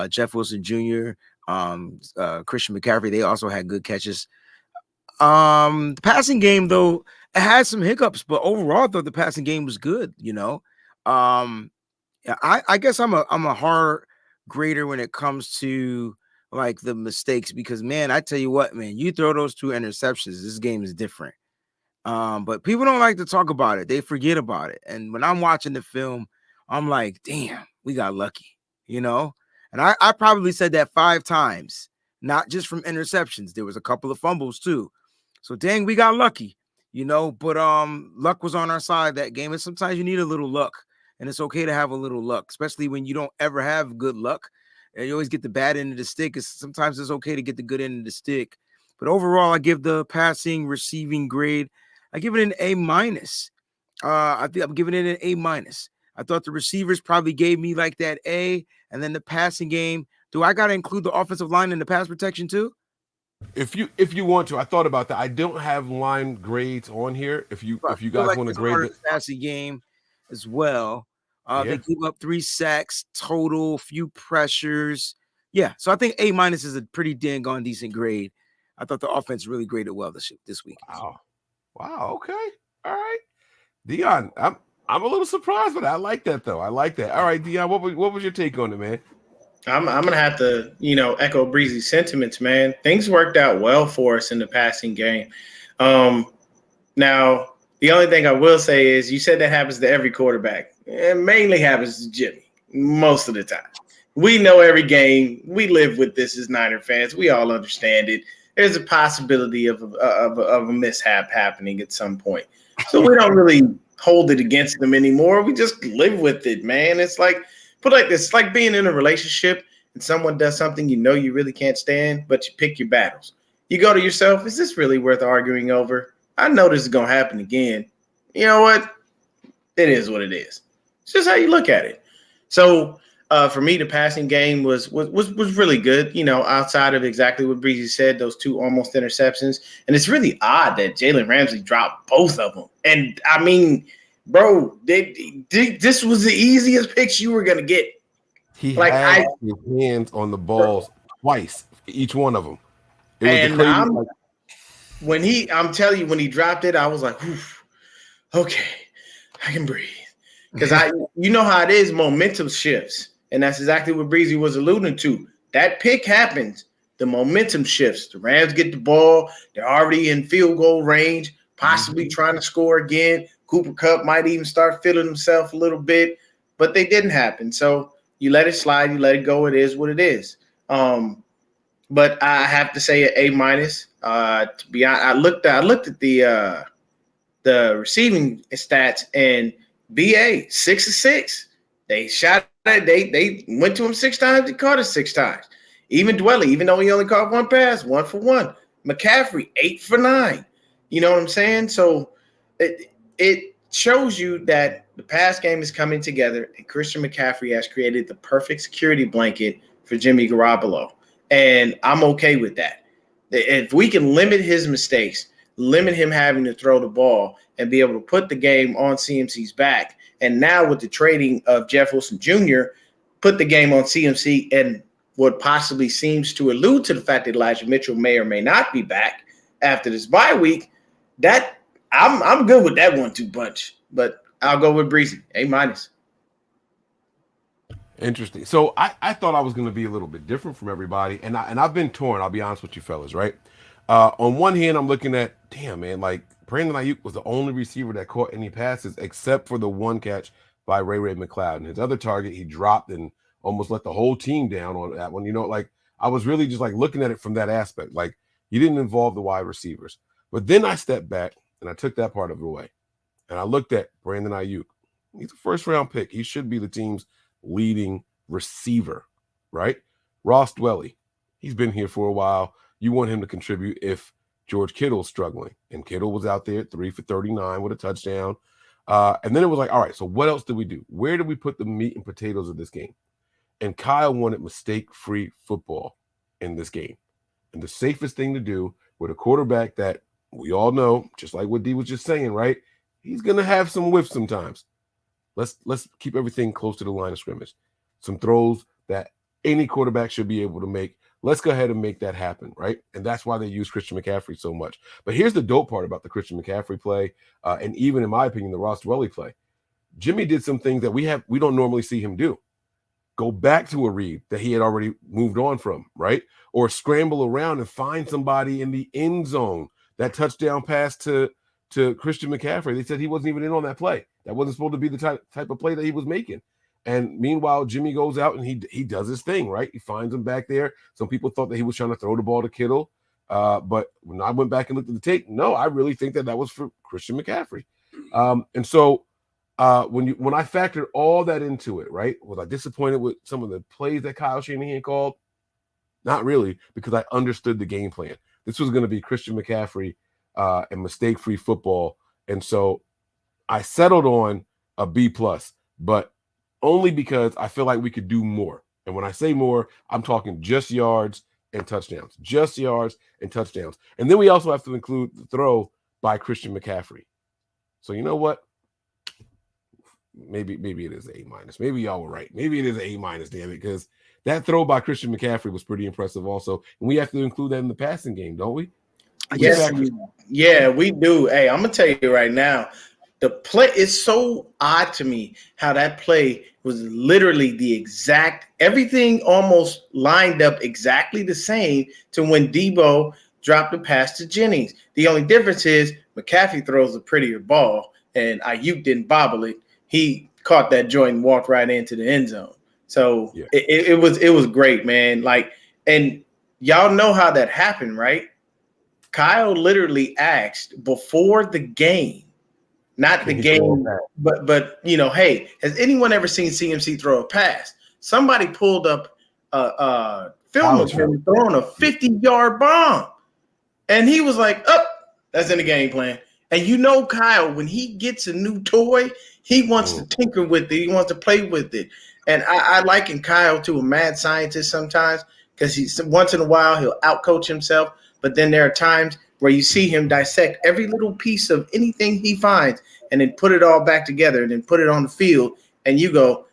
Jeff Wilson Jr., Christian McCaffrey, they also had good catches. The passing game, though, it had some hiccups, but overall, though, the passing game was good, you know. Yeah, I guess I'm a hard grader when it comes to like the mistakes, because man, I tell you what, man, you throw those 2 interceptions, this game is different. But people don't like to talk about it. They forget about it. And when I'm watching the film, I'm like, damn, we got lucky, you know? And I probably said that 5 times, not just from interceptions. There was a couple of fumbles too. So dang, we got lucky, you know, but luck was on our side that game. And sometimes you need a little luck. And it's okay to have a little luck, especially when you don't ever have good luck. And you always get the bad end of the stick. Sometimes it's okay to get the good end of the stick. But overall, I give the passing receiving grade, I give it an A minus. I think I'm giving it an A minus. I thought the receivers probably gave me like that A, and then the passing game. Do I got to include the offensive line and the pass protection too? If you want to, I thought about that. I don't have line grades on here. If you guys like want to it's grade part it, of the passing game as well. yeah. They gave up 3 sacks total, few pressures. Yeah, so I think A minus is a pretty dang on decent grade. I thought the offense really graded well this week. Wow. Okay. All right. Deon, I'm a little surprised, but I like that though. I like that. All right, Deon, what was your take on it, man? I'm gonna have to, echo Breezy's sentiments, man. Things worked out well for us in the passing game. Now the only thing I will say is you said that happens to every quarterback. It mainly happens to Jimmy most of the time. We know every game. We live with this as Niner fans. We all understand it. There's a possibility of a mishap happening at some point. So we don't really hold it against them anymore. We just live with it, man. It's like, put it like this. It's like being in a relationship and someone does something you really can't stand, but you pick your battles. You go to yourself, is this really worth arguing over? I know this is going to happen again. You know what? It is what it is. It's just how you look at it. So for me, the passing game was really good, outside of exactly what Breezy said, those 2 almost interceptions. And it's really odd that Jalen Ramsey dropped both of them. And I mean, bro, this was the easiest picks you were going to get. He had his hands on the balls twice, each one of them. It was I'm telling you, when he dropped it, I was like, okay, I can breathe. Because you know how it is, momentum shifts. And that's exactly what Breezy was alluding to. That pick happens. The momentum shifts. The Rams get the ball. They're already in field goal range, possibly trying to score again. Cooper Kupp might even start feeling himself a little bit, but they didn't happen. So you let it slide. You let it go. It is what it is. But I have to say an A minus. To be honest, I looked at the receiving stats, and BA 6 of 6. They shot it. They went to him 6 times. They caught it 6 times. Even Dwelly, even though he only caught 1 pass, 1 for 1. McCaffrey 8 for 9. You know what I'm saying? So it shows you that the pass game is coming together, and Christian McCaffrey has created the perfect security blanket for Jimmy Garoppolo, and I'm okay with that. If we can limit his mistakes, limit him having to throw the ball, and be able to put the game on CMC's back. And now with the trading of Jeff Wilson Jr., put the game on CMC, and what possibly seems to allude to the fact that Elijah Mitchell may or may not be back after this bye week, that I'm good with that 1-2 punch. But I'll go with Breezy, A minus. Interesting. So I thought I was going to be a little bit different from everybody, and I've been torn. I'll be honest with you, fellas. Right. On one hand, I'm looking at, damn man, like Brandon Ayuk was the only receiver that caught any passes except for the 1 catch by Ray McLeod, and his other target he dropped and almost let the whole team down on that one. Like I was really just like looking at it from that aspect. Like you didn't involve the wide receivers, but then I stepped back and I took that part of it away, and I looked at Brandon Ayuk. He's a 1st-round pick. He should be the team's leading receiver, right? Ross Dwelly, he's been here for a while. You want him to contribute if George Kittle's struggling, and Kittle was out there 3 for 39 with a touchdown. And then it was like, all right, so what else did we do? Where did we put the meat and potatoes of this game? And Kyle wanted mistake-free football in this game. And the safest thing to do with a quarterback that we all know, just like what D was just saying, right? He's going to have some whiffs sometimes. Let's keep everything close to the line of scrimmage. Some throws that any quarterback should be able to make. Let's go ahead and make that happen, right? And that's why they use Christian McCaffrey so much. But here's the dope part about the Christian McCaffrey play, and even in my opinion, the Ross Dwelley play. Jimmy did some things that we don't normally see him do. Go back to a read that he had already moved on from, right? Or scramble around and find somebody in the end zone. That touchdown pass to Christian McCaffrey, they said he wasn't even in on that play. That wasn't supposed to be the type of play that he was making. And meanwhile, Jimmy goes out and he does his thing, right? He finds him back there. Some people thought that he was trying to throw the ball to Kittle. But when I went back and looked at the tape, no, I really think that was for Christian McCaffrey. And so when I factored all that into it, right? Was I disappointed with some of the plays that Kyle Shanahan called? Not really, because I understood the game plan. This was going to be Christian McCaffrey and mistake-free football. And so I settled on a B+, but only because I feel like we could do more. And when I say more, I'm talking just yards and touchdowns. Just yards and touchdowns. And then we also have to include the throw by Christian McCaffrey. So you know what? Maybe it is A-. Maybe y'all were right. Maybe it is A-, damn it, because that throw by Christian McCaffrey was pretty impressive also. And we have to include that in the passing game, don't we? Yes, yeah, we do. Hey, I'm going to tell you right now, the play is so odd to me how that play was literally the exact, everything almost lined up exactly the same to when Debo dropped the pass to Jennings. The only difference is McCaffrey throws a prettier ball and Ayuk didn't bobble it. He caught that joint and walked right into the end zone. So yeah. it was great, man. Like, and y'all know how that happened, right? Kyle literally asked before the game, not the game, but you know, hey, has anyone ever seen CMC throw a pass? Somebody pulled up film of him throwing a 50-yard bomb, and he was like, "Oh, that's in the game plan." And you know, Kyle, when he gets a new toy, he wants to tinker with it. He wants to play with it. And I liken Kyle to a mad scientist sometimes because he's once in a while he'll outcoach himself. But then there are times where you see him dissect every little piece of anything he finds and then put it all back together and then put it on the field. And you go,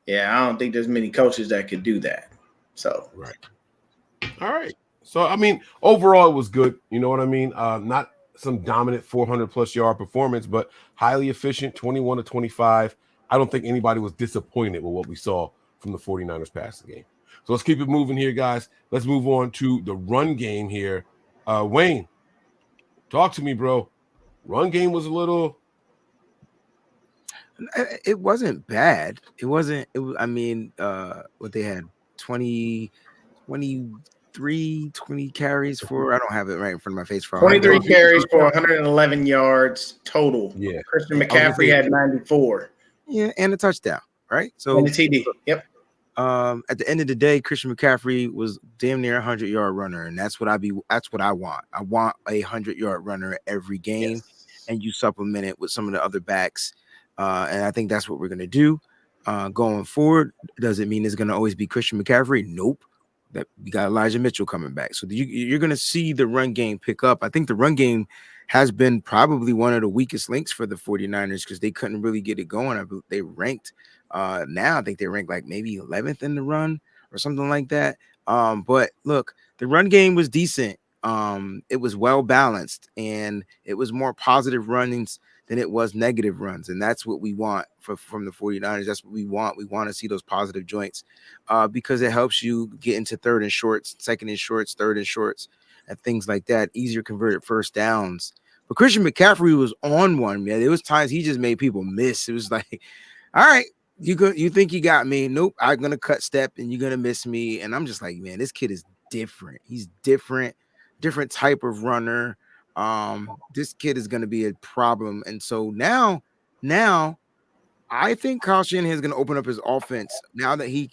yeah, I don't think there's many coaches that could do that. So, right. All right. So, I mean, overall, it was good. You know what I mean? Not some dominant 400-plus yard performance, but highly efficient, 21 to 25. I don't think anybody was disappointed with what we saw from the 49ers passing game. So let's keep it moving here, guys. Let's move on to the run game here. Wayne, talk to me, bro. Run game was a little. It wasn't bad. It wasn't. I mean, what they had 20 carries for. I don't have it right in front of my face. For 23 carries for 111 yards total. Yeah. Christian McCaffrey had 94. Yeah, and a touchdown. Right. So and a TD. Yep. At the end of the day, Christian McCaffrey was damn near 100-yard runner, and that's what I want. I want a 100-yard runner every game, and you supplement it with some of the other backs. And I think that's what we're gonna do going forward. Does it mean it's gonna always be Christian McCaffrey? Nope. That we got Elijah Mitchell coming back, so you're gonna see the run game pick up. I think the run game has been probably one of the weakest links for the 49ers because they couldn't really get it going. They ranked. Now I think they rank like maybe 11th in the run or something like that. But look, the run game was decent. It was well balanced and it was more positive runnings than it was negative runs. And that's what we want from the 49ers. That's what we want. We want to see those positive joints because it helps you get into third and shorts, second and shorts, third and shorts, and things like that. Easier converted first downs. But Christian McCaffrey was on one, man. There was times he just made people miss. It was like, all right, you think you got me? Nope, I'm gonna cut step and you're gonna miss me. And I'm just like, man, this kid is different. He's different type of runner. This kid is gonna be a problem. And so now I think Kyle Shanahan is gonna open up his offense now that he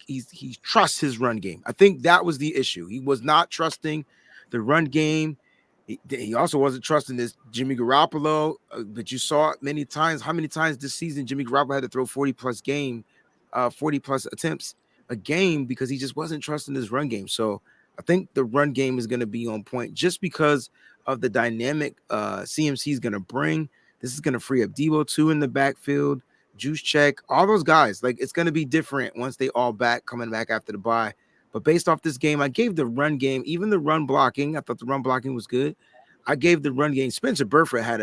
trusts his run game. I think that was the issue. He was not trusting the run game. He also wasn't trusting this Jimmy Garoppolo, but you saw it many times. How many times this season Jimmy Garoppolo had to throw 40-plus attempts a game because he just wasn't trusting his run game. So I think the run game is going to be on point just because of the dynamic CMC is going to bring. This is going to free up Debo too in the backfield, Juice Check, all those guys. Like, it's going to be different once they all coming back after the bye. But based off this game, I gave the run game, even the run blocking. I thought the run blocking was good. I gave the run game. Spencer Burford had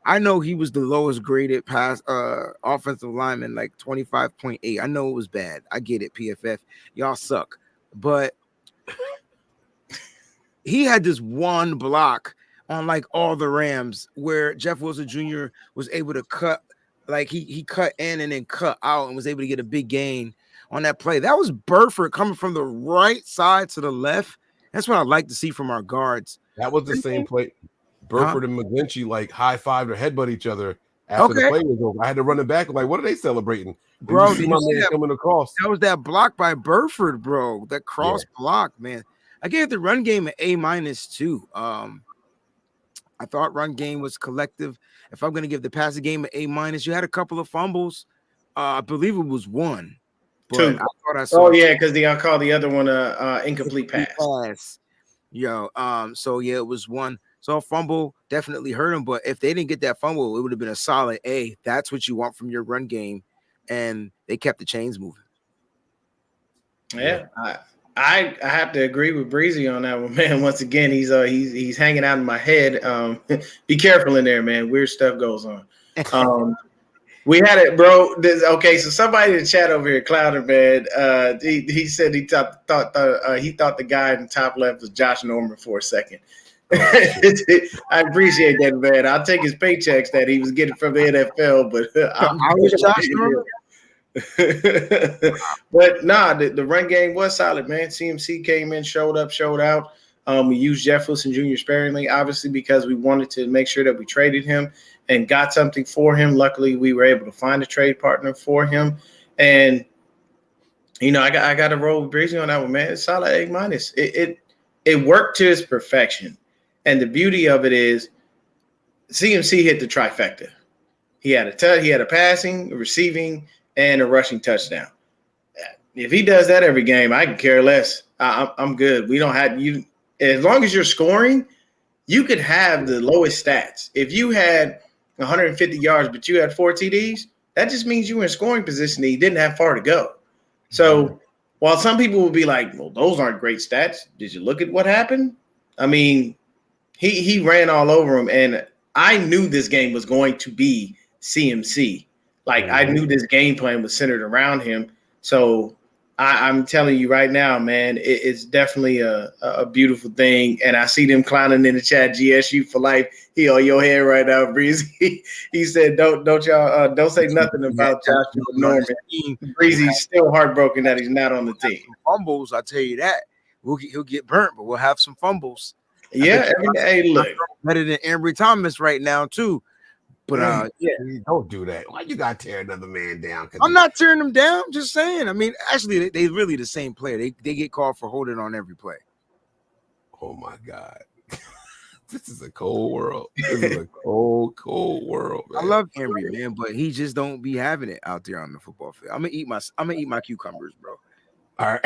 I know he was the lowest graded pass offensive lineman, like 25.8. I know it was bad. I get it, PFF. Y'all suck. But he had this one block on like all the Rams where Jeff Wilson Jr. was able to cut, like he cut in and then cut out and was able to get a big gain on that play. That was Burford coming from the right side to the left. That's what I like to see from our guards. That was the same play. Burford and McGlinchey like high-fived or headbutt each other after the play was over. I had to run it back. Like, what are they celebrating? Bro, did you see that coming across? That was that block by Burford, bro. That cross block, man. I gave the run game an A- too. I thought run game was collective. If I'm going to give the passing game an A-, you had a couple of fumbles. I believe it was one. Two. I thought I saw because I called the other one incomplete pass. So yeah, it was one. So a fumble definitely hurt him, but if they didn't get that fumble, it would have been a solid A. That's what you want from your run game, and they kept the chains moving. Yeah, I have to agree with Breezy on that one, man. Once again, he's hanging out in my head. Be careful in there, man. Weird stuff goes on. We had it, bro. So somebody in the chat over here, Clouder, man, he said he thought the guy in the top left was Josh Norman for a second. I appreciate that, man. I'll take his paychecks that he was getting from the NFL, but I was Josh Norman. But the run game was solid, man. CMC came in, showed up, showed out. We used Jeff Wilson Jr. sparingly, obviously, because we wanted to make sure that we traded him and got something for him. Luckily, we were able to find a trade partner for him. And, I got to roll with Breezy on that one, man. It's solid A-. It worked to its perfection. And the beauty of it is CMC hit the trifecta. He had a passing, a receiving, and a rushing touchdown. If he does that every game, I can care less. I'm good. We don't have you. As long as you're scoring, you could have the lowest stats. If you had 150 yards, but you had 4 TDs, that just means you were in scoring position and you didn't have far to go. So while some people will be like, well, those aren't great stats, did you look at what happened? I mean, he ran all over him, and I knew this game was going to be CMC. Like, I knew this game plan was centered around him. So I'm telling you right now, man, it's definitely a beautiful thing. And I see them clowning in the chat, GSU for life. He on your head right now, Breezy. He said, don't y'all don't say nothing about Joshua Norman. Breezy's still heartbroken that he's not on the team. Fumbles, I'll tell you that. He'll get burnt, but we'll have some fumbles. Yeah, hey, look. Better than Ambry Thomas right now, too. But don't do that. Why you gotta tear another man down? I'm not tearing them down. Just saying. I mean, actually, they really the same player. They get called for holding on every play. Oh my God, this is a cold world. This is a cold world. Man. I love Henry, man, but he just don't be having it out there on the football field. I'm gonna eat my cucumbers, bro. All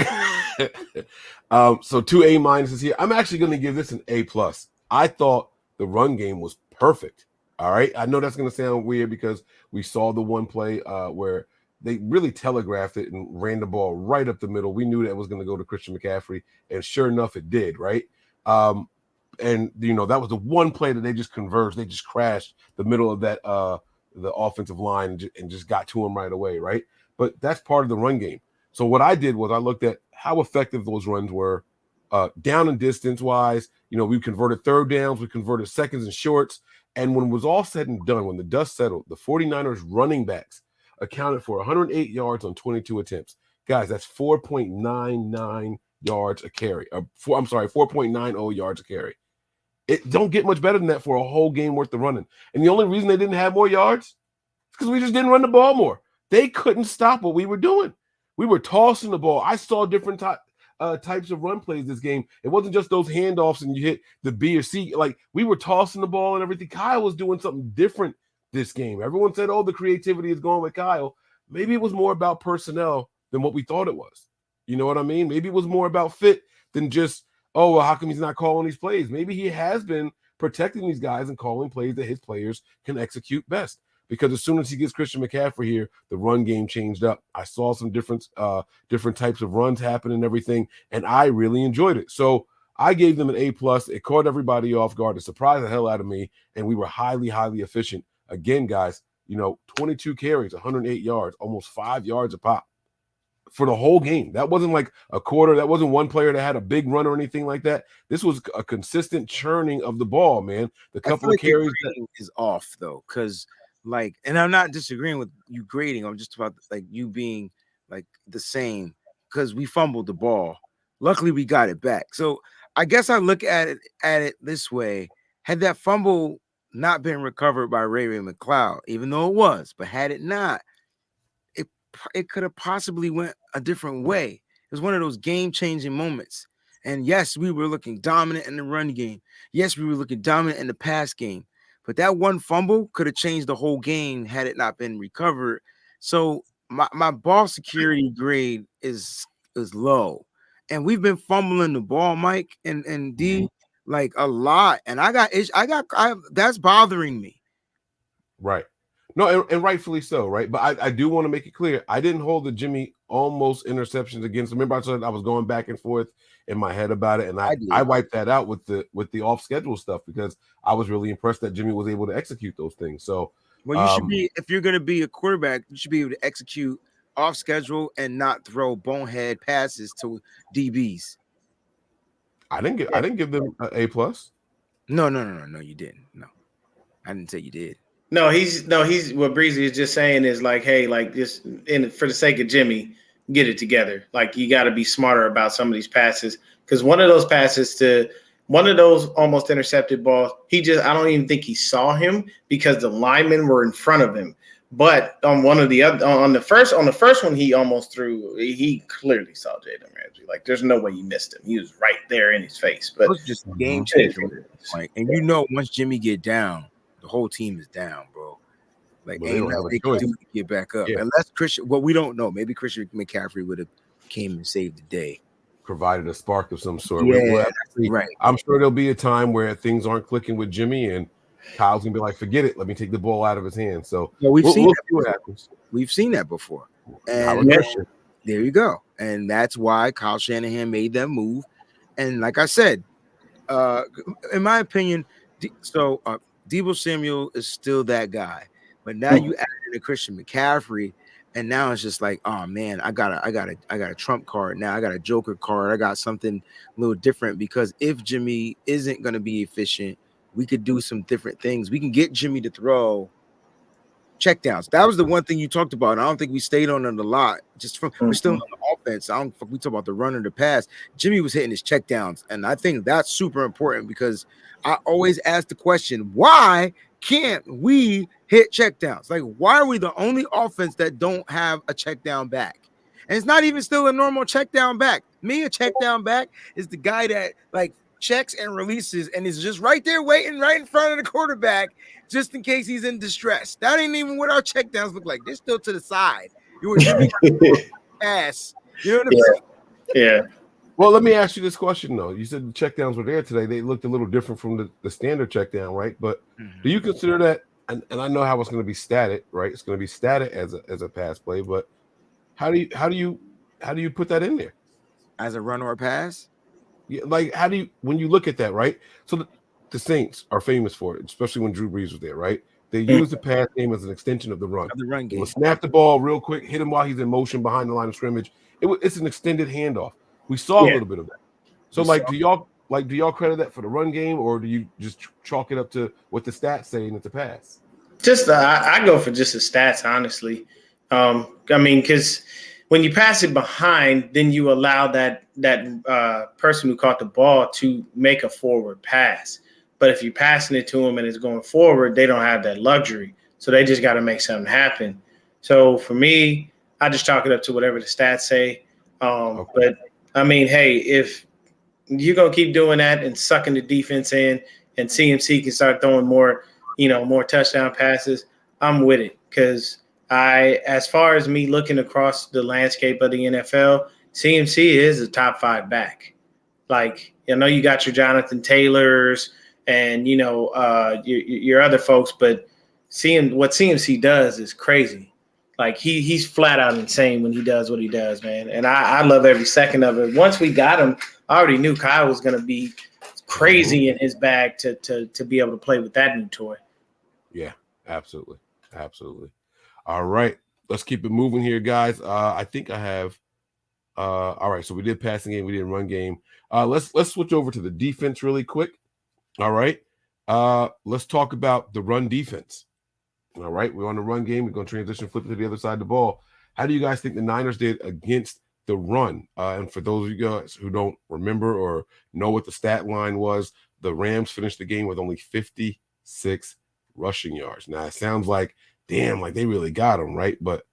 right. So 2 A- here. I'm actually gonna give this an A+. I thought the run game was perfect. All right. I know that's going to sound weird because we saw the one play where they really telegraphed it and ran the ball right up the middle. We knew that was going to go to Christian McCaffrey, and sure enough, it did, right? And, that was the one play that they just converged. They just crashed the middle of that the offensive line and just got to him right away, right? But that's part of the run game. So what I did was I looked at how effective those runs were down and distance-wise. We converted third downs. We converted seconds and shorts. And when it was all said and done, when the dust settled, the 49ers running backs accounted for 108 yards on 22 attempts. Guys, that's 4.99 yards a carry. 4.90 yards a carry. It don't get much better than that for a whole game worth of running. And the only reason they didn't have more yards is because we just didn't run the ball more. They couldn't stop what we were doing. We were tossing the ball. I saw different types of run plays this game. It wasn't just those handoffs and you hit the B or C. Like, we were tossing the ball and everything. Kyle was doing something different this game. Everyone said, the creativity is going with Kyle. Maybe it was more about personnel than what we thought it was. You know what I mean? Maybe it was more about fit than just, oh, well, how come he's not calling these plays? Maybe he has been protecting these guys and calling plays that his players can execute best. Because as soon as he gets Christian McCaffrey here, the run game changed up. I saw some different types of runs happen and everything, and I really enjoyed it. So I gave them an A+. It caught everybody off guard. It surprised the hell out of me, and we were highly, highly efficient. Again, guys, 22 carries, 108 yards, almost 5 yards a pop for the whole game. That wasn't like a quarter. That wasn't one player that had a big run or anything like that. This was a consistent churning of the ball, man. The couple of carries is off though, because and I'm not disagreeing with you grading. I'm just about you being the same, because we fumbled the ball. Luckily, we got it back. So I guess I look at it this way: had that fumble not been recovered by Ray McCloud, even though it was, but had it not, it could have possibly went a different way. It was one of those game-changing moments. And yes, we were looking dominant in the run game. Yes, we were looking dominant in the pass game. But that one fumble could have changed the whole game had it not been recovered. So my ball security grade is low. And we've been fumbling the ball, Mike and D, a lot. And that's bothering me. Right. No, and rightfully so, right? But I do want to make it clear, I didn't hold the Jimmy almost interceptions against. Remember, I said I was going back and forth in my head about it, and I wiped that out with the off schedule stuff because I was really impressed that Jimmy was able to execute those things. So, well, you should be, if you're going to be a quarterback, you should be able to execute off schedule and not throw bonehead passes to DBs. I didn't give them an A+. No, you didn't. No, I didn't say you did. No, he's what Breezy is just saying is hey, just for the sake of Jimmy, get it together. You got to be smarter about some of these passes, because one of those passes to one of those almost intercepted balls, I don't even think he saw him because the linemen were in front of him. But on the first one he almost threw, he clearly saw Jalen Ramsey. There's no way he missed him. He was right there in his face. But it was just a game changer. And once Jimmy get down, the whole team is down, bro. Ain't nothing they can do to get back up. Yeah. Unless Christian, we don't know. Maybe Christian McCaffrey would have came and saved the day. Provided a spark of some sort. Yeah, right. I'm sure there'll be a time where things aren't clicking with Jimmy, and Kyle's gonna be like, "Forget it. Let me take the ball out of his hands." So we'll see what happens. We've seen that before. And there you go. And that's why Kyle Shanahan made that move. And like I said, in my opinion, Deebo Samuel is still that guy, but now you add in a Christian McCaffrey, and now it's just oh man, I got a trump card now. I got a joker card. I got something a little different, because if Jimmy isn't going to be efficient, we could do some different things. We can get Jimmy to throw checkdowns. That was the one thing you talked about. And I don't think we stayed on it a lot. We're still on the offense. We talk about the run or the pass. Jimmy was hitting his checkdowns, and I think that's super important, because I always ask the question, why can't we hit checkdowns? Why are we the only offense that don't have a checkdown back? And it's not even still a normal checkdown back. A checkdown back is the guy that checks and releases and is just right there waiting right in front of the quarterback just in case he's in distress. That ain't even what our checkdowns look like. They're still to the side. You were Jimmy pass. You know what I'm saying? Yeah. Well, let me ask you this question, though. You said the checkdowns were there today. They looked a little different from the standard checkdown, right? But do you consider that, and I know how it's going to be static, right? It's going to be static as a pass play, but how do you put that in there? As a run or a pass? Yeah, how do you, when you look at that, right? So the Saints are famous for it, especially when Drew Brees was there, right? They use the pass game as an extension of the run. The run game. They'll snap the ball real quick, hit him while he's in motion behind the line of scrimmage. It's an extended handoff. We saw a little bit of that. So, do y'all credit that for the run game, or do you just chalk it up to what the stats say and it's a pass? I go for just the stats, honestly. Because when you pass it behind, then you allow that person who caught the ball to make a forward pass. But if you're passing it to them and it's going forward, they don't have that luxury. So they just got to make something happen. So for me, I just chalk it up to whatever the stats say. But hey, if you're going to keep doing that and sucking the defense in, and CMC can start throwing more touchdown passes, I'm with it. Because as far as me looking across the landscape of the NFL, CMC is a top 5 back. Like, I know you got your Jonathan Taylors and, your other folks, but seeing what CMC does is crazy. Like, he's flat out insane when he does what he does, man. And I love every second of it. Once we got him, I already knew Kyle was going to be crazy in his bag to be able to play with that new toy. Yeah, absolutely. All right, let's keep it moving here, guys. I think I have all right, so we did passing game, we did run game. Let's switch over to the defense really quick. All right, let's talk about the run defense. All right, we're on the run game. We're going to transition, flip it to the other side of the ball. How do you guys think the Niners did against the run? And for those of you guys who don't remember or know what the stat line was, the Rams finished the game with only 56 rushing yards. Now, it sounds like, damn, like they really got them, right? But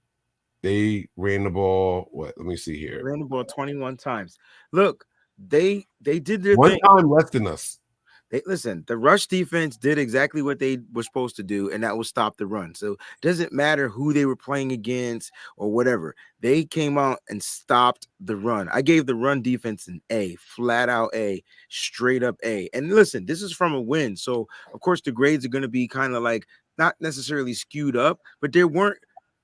they ran the ball. Let me see here. Ran the ball 21 times. Look, they did their one thing. time less than us. Listen, the rush defense did exactly what they were supposed to do, and that was stop the run. So it doesn't matter who they were playing against or whatever. They came out and stopped the run. I gave the run defense an A, flat out A, straight up A. And listen, this is from a win. So, of course, the grades are going to be kind of like not necessarily skewed up, but there weren't,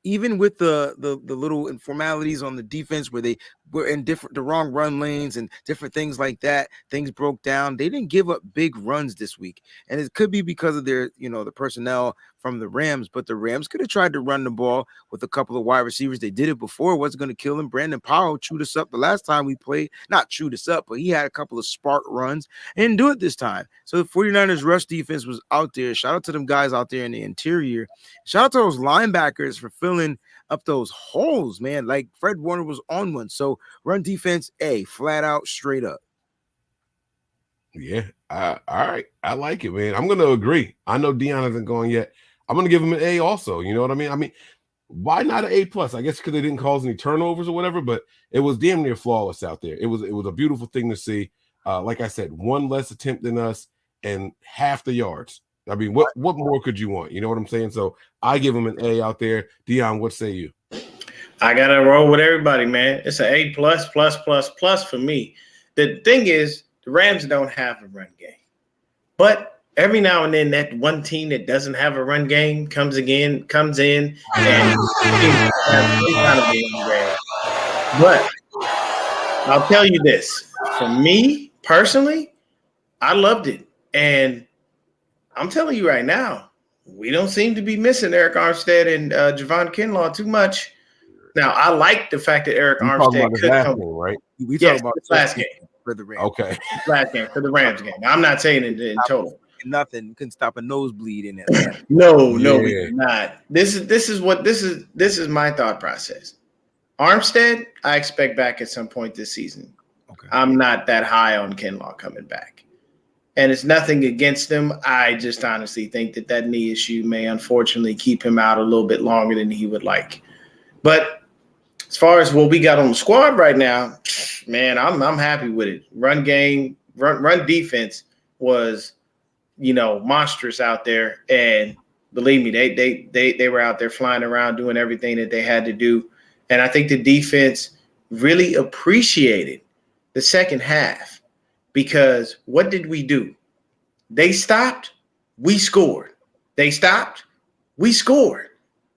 even with the little informalities on the defense where they were in the wrong run lanes and different things like that, things broke down. They didn't give up big runs this week. And it could be because of their, the personnel from the Rams, but the Rams could have tried to run the ball with a couple of wide receivers. They did it before. It wasn't going to kill them. Brandon Powell chewed us up the last time we played. Not chewed us up, but he had a couple of spark runs and didn't do it this time. So the 49ers rush defense was out there. Shout out to them guys out there in the interior. Shout out to those linebackers for filling up those holes, man. Like Fred Warner was on one. So run defense, A, flat out, straight up. Yeah. All right. I like it, man. I'm going to agree. I know Deon hasn't gone yet. I'm going to give him an A also. You know what I mean? I mean, why not an A plus? I guess because they didn't cause any turnovers or whatever, but it was damn near flawless out there. It was a beautiful thing to see. Like I said, one less attempt than us and half the yards. I mean, what more could you want? You know what I'm saying? So I give him an A out there. Deon, what say you? I got to roll with everybody, man. It's an A plus for me. The thing is, the Rams don't have a run game. But every now and then, that one team that doesn't have a run game comes in and kind of But I'll tell you this. For me, personally, I loved it. And I'm telling you right now, we don't seem to be missing Eric Armstead and Javon Kinlaw too much. Now, I like the fact that Eric Armstead could come. Game, right? We talk about the last game for the Rams. Okay. Last game for the Rams game. Now, I'm not saying it in total. Nothing couldn't stop a nosebleed in it. No, we did not. This is my thought process. Armstead, I expect back at some point this season. Okay. I'm not that high on Kinlaw coming back. And it's nothing against him. I just honestly think that knee issue may unfortunately keep him out a little bit longer than he would like. But as far as what we got on the squad right now, man, I'm happy with it. Run game, run defense was, monstrous out there. And believe me, they were out there flying around doing everything that they had to do. And I think the defense really appreciated the second half. Because what did we do? They stopped, we scored. They stopped, we scored.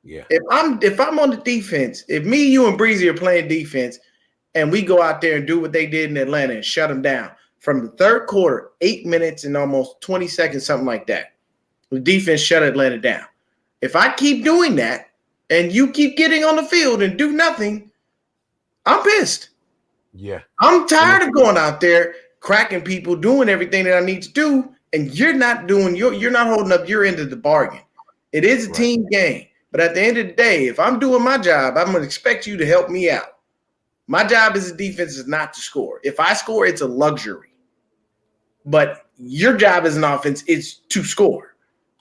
Yeah. If I'm on the defense, if me, you, and Breezy are playing defense, and we go out there and do what they did in Atlanta and shut them down from the third quarter, 8 minutes and almost 20 seconds, something like that. The defense shut Atlanta down. If I keep doing that and you keep getting on the field and do nothing, I'm pissed. Yeah. I'm tired of going out there cracking people, doing everything that I need to do, and you're not holding up your end of the bargain. It is a team game, but at the end of the day, if I'm doing my job, I'm going to expect you to help me out. My job as a defense is not to score. If I score, it's a luxury. But your job as an offense is to score,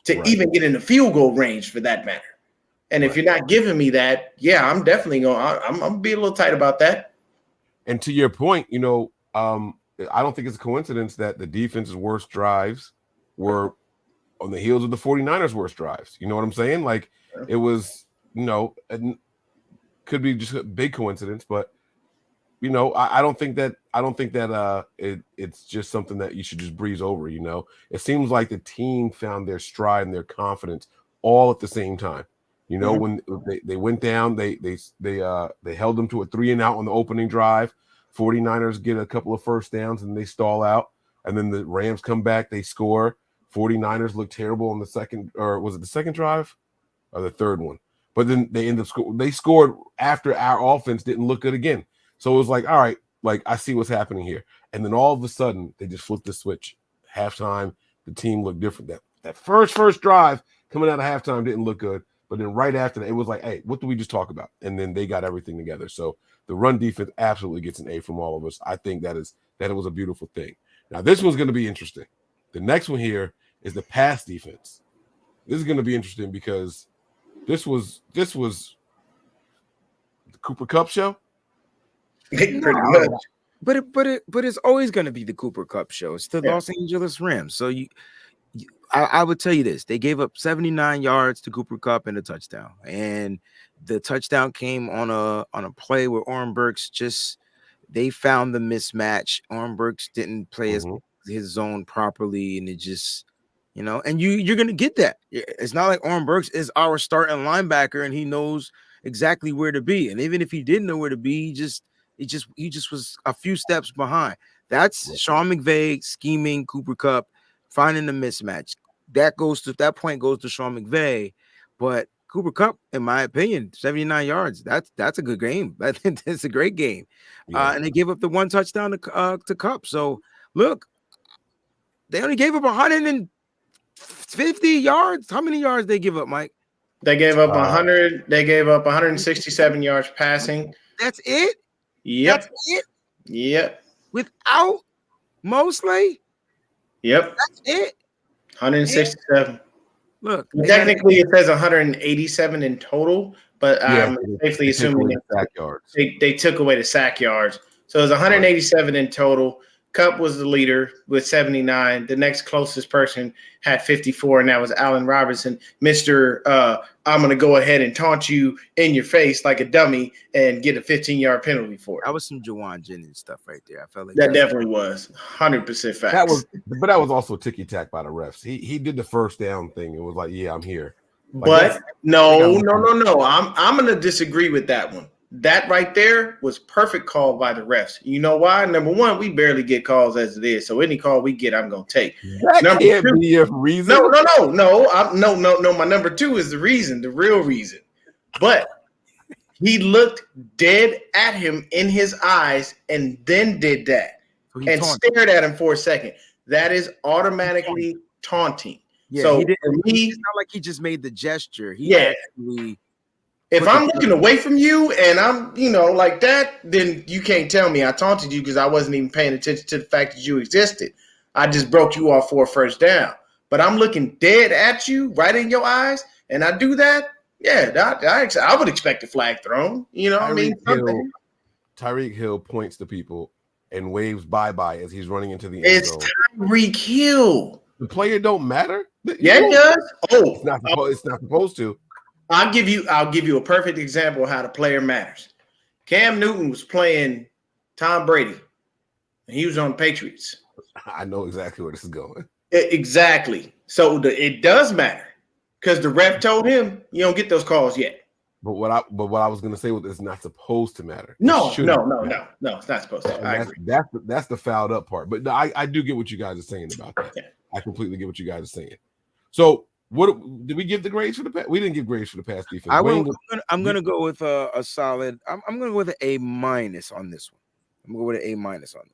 to even get in the field goal range for that matter. And if you're not giving me that, yeah, I'm definitely I'm going to be a little tight about that. And to your point, I don't think it's a coincidence that the defense's worst drives were on the heels of the 49ers' worst drives. You know what I'm saying? Like, it was, it could be just a big coincidence, but, you know, I don't think that it's just something that you should just breeze over. You know, it seems like the team found their stride and their confidence all at the same time. You know, when they went down, they held them to a 3-and-out on the opening drive. 49ers get a couple of first downs and they stall out, and then the Rams come back, they score. 49ers look terrible on the second, or was it the second drive or the third one? But then they end up they scored after our offense didn't look good again. So it was like, all right, like I see what's happening here. And then all of a sudden they just flipped the switch. Halftime, the team looked different. That first drive coming out of halftime didn't look good. But then right after that, it was like, hey, what did we just talk about? And then they got everything together. So the run defense absolutely gets an A from all of us. I think that it was a beautiful thing. Now this one's going to be interesting. The next one here is the pass defense. This is going to be interesting because this was the Cooper Kupp show. Pretty much. But it's always going to be the Cooper Kupp show. It's the Los Angeles Rams. So I would tell you this: they gave up 79 yards to Cooper Kupp and a touchdown, and the touchdown came on a play where Oren Burks they found the mismatch. Oren Burks didn't play his zone properly, and it just, you know, and you're gonna get that. It's not like Oren Burks is our starting linebacker and he knows exactly where to be. And even if he didn't know where to be, he just was a few steps behind. That's Sean McVay scheming Cooper Kupp, finding the mismatch. That point goes to Sean McVay, but Cooper Kupp, in my opinion, 79 yards. That's a good game. It's a great game. And they gave up the one touchdown to Kupp. So look, they only gave up 150 yards. How many yards they give up, Mike? They gave up 100. They gave up 167 yards passing. That's it. Yep. That's it. Yep. Without Mosley. Yep. That's it. 167. Look, technically it says 187 in total, but I'm safely assuming they took away the sack yards. So it was 187 in total. Kupp was the leader with 79. The next closest person had 54, and that was Allen Robinson. Mr. I'm going to go ahead and taunt you in your face like a dummy and get a 15-yard penalty for it. That was some Jawan Jennings stuff right there. I felt like that definitely was 100% facts. That was also ticky-tack by the refs. He did the first down thing. It was like, yeah, I'm here. Like, but no. I'm going to disagree with that one. That right there was perfect call by the refs. You know why? Number one, we barely get calls as it is. So any call we get, I'm going to take. That can't be a reason. No. My number two is the reason, the real reason. But he looked dead at him in his eyes and then did that and stared at him for a second. That is automatically taunting. Yeah, so he didn't, for me, it's not like he just made the gesture. He actually. If I'm looking away from you and I'm, like that, then you can't tell me I taunted you because I wasn't even paying attention to the fact that you existed. I just broke you off for a first down. But I'm looking dead at you, right in your eyes, and I do that. Yeah, I would expect a flag thrown. You know what I mean? Tyreek Hill points to people and waves bye-bye as he's running into the end zone. It's Tyreek Hill. The player don't matter? Yeah, it does. Oh, it's not supposed to. I'll give you a perfect example of how the player matters. Cam Newton was playing Tom Brady, and he was on the Patriots. I know exactly where this is going. Exactly. So it does matter because the ref told him you don't get those calls yet. But what I was going to say was it's not supposed to matter. No, it's not supposed to. That's the fouled up part. But no, I do get what you guys are saying about that. Yeah. I completely get what you guys are saying. So. What did we give the grades for the pass? We didn't give grades for the pass defense. I'm going to go with a solid. I'm going to go with an A- on this one. I'm going to go with an A- on this one.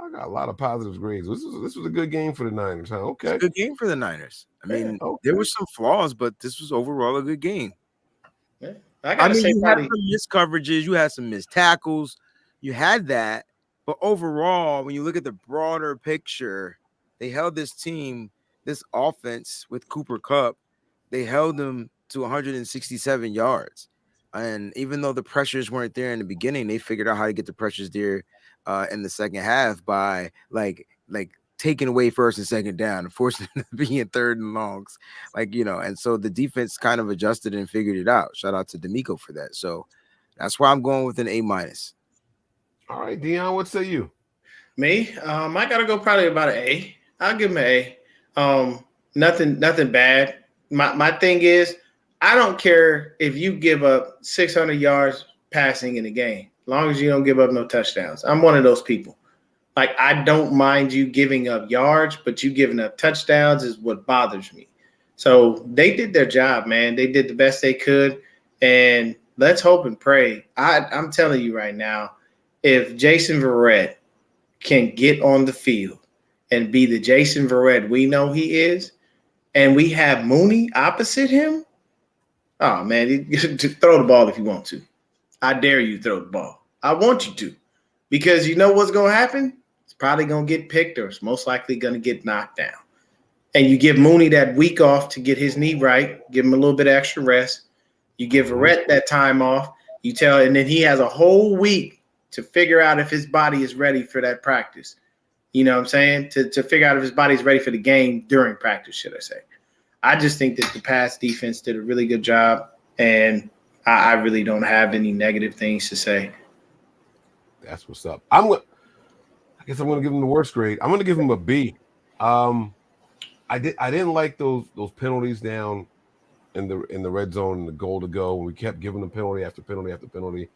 I got a lot of positive grades. This was a good game for the Niners, huh? Okay, it's a good game for the Niners. I mean, there were some flaws, but this was overall a good game. Yeah. You had some missed coverages, you had some missed tackles, you had that, but overall, when you look at the broader picture, they held this team. This offense with Cooper Kupp, they held them to 167 yards. And even though the pressures weren't there in the beginning, they figured out how to get the pressures there in the second half by like taking away first and second down and forcing them to be in third and longs. And so the defense kind of adjusted and figured it out. Shout out to D'Amico for that. So that's why I'm going with an A-. All right, Deon, what say you? Me, I gotta go probably about an A. I'll give him an A. Nothing bad. My thing is, I don't care if you give up 600 yards passing in a game, as long as you don't give up no touchdowns. I'm one of those people. Like, I don't mind you giving up yards, but you giving up touchdowns is what bothers me. So they did their job, man. They did the best they could, and let's hope and pray. I'm telling you right now, if Jason Verrett can get on the field and be the Jason Verrett we know he is, and we have Mooney opposite him, oh, man, throw the ball if you want to. I dare you throw the ball. I want you to, because you know what's going to happen? It's probably going to get picked, or it's most likely going to get knocked down. And you give Mooney that week off to get his knee right, give him a little bit of extra rest. You give Verrett that time off. And then he has a whole week to figure out if his body is ready for that practice. You know what I'm saying? To figure out if his body's ready for the game during practice, should I say. I just think that the pass defense did a really good job, and I really don't have any negative things to say. That's what's up. I guess I'm going to give him the worst grade. I'm going to give him a B. I didn't like those penalties down in the red zone and the goal to go, and we kept giving them penalty after penalty after penalty.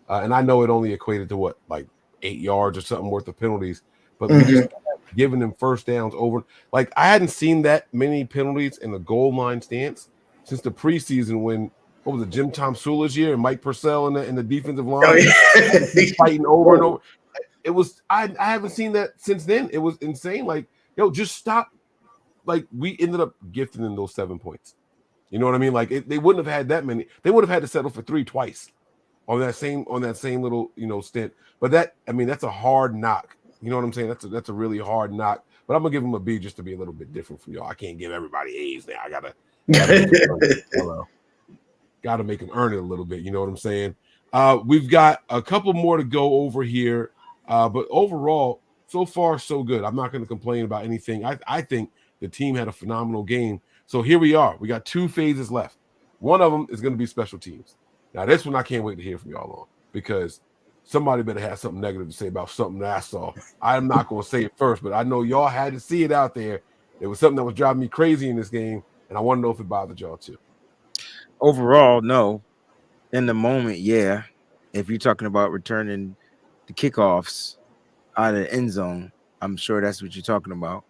And I know it only equated to what, like 8 yards or something worth of penalties, but we just kept giving them first downs over. Like, I hadn't seen that many penalties in the goal line stance since the preseason when, what was it, Jim Tom Sula's year and Mike Purcell in the defensive line fighting over and over. It was I haven't seen that since then. It was insane. Like, yo, just stop. Like, we ended up gifting them those 7 points. You know what I mean? Like, they wouldn't have had that many. They would have had to settle for 3 twice on that same little, stint. But that's a hard knock. You know what I'm saying? That's a really hard knock. But I'm gonna give them a B just to be a little bit different from y'all. I can't give everybody A's now. I gotta make them earn it a little bit. You know what I'm saying? We've got a couple more to go over here. But overall, so far so good. I'm not gonna complain about anything. I think the team had a phenomenal game. So here we are. We got 2 phases left. One of them is going to be special teams. Now, this one I can't wait to hear from y'all on, because somebody better have something negative to say about something that I saw. I'm not going to say it first, but I know y'all had to see it out there. It was something that was driving me crazy in this game, and I want to know if it bothered y'all too. Overall, no. In the moment, yeah. If you're talking about returning the kickoffs out of the end zone, I'm sure that's what you're talking about.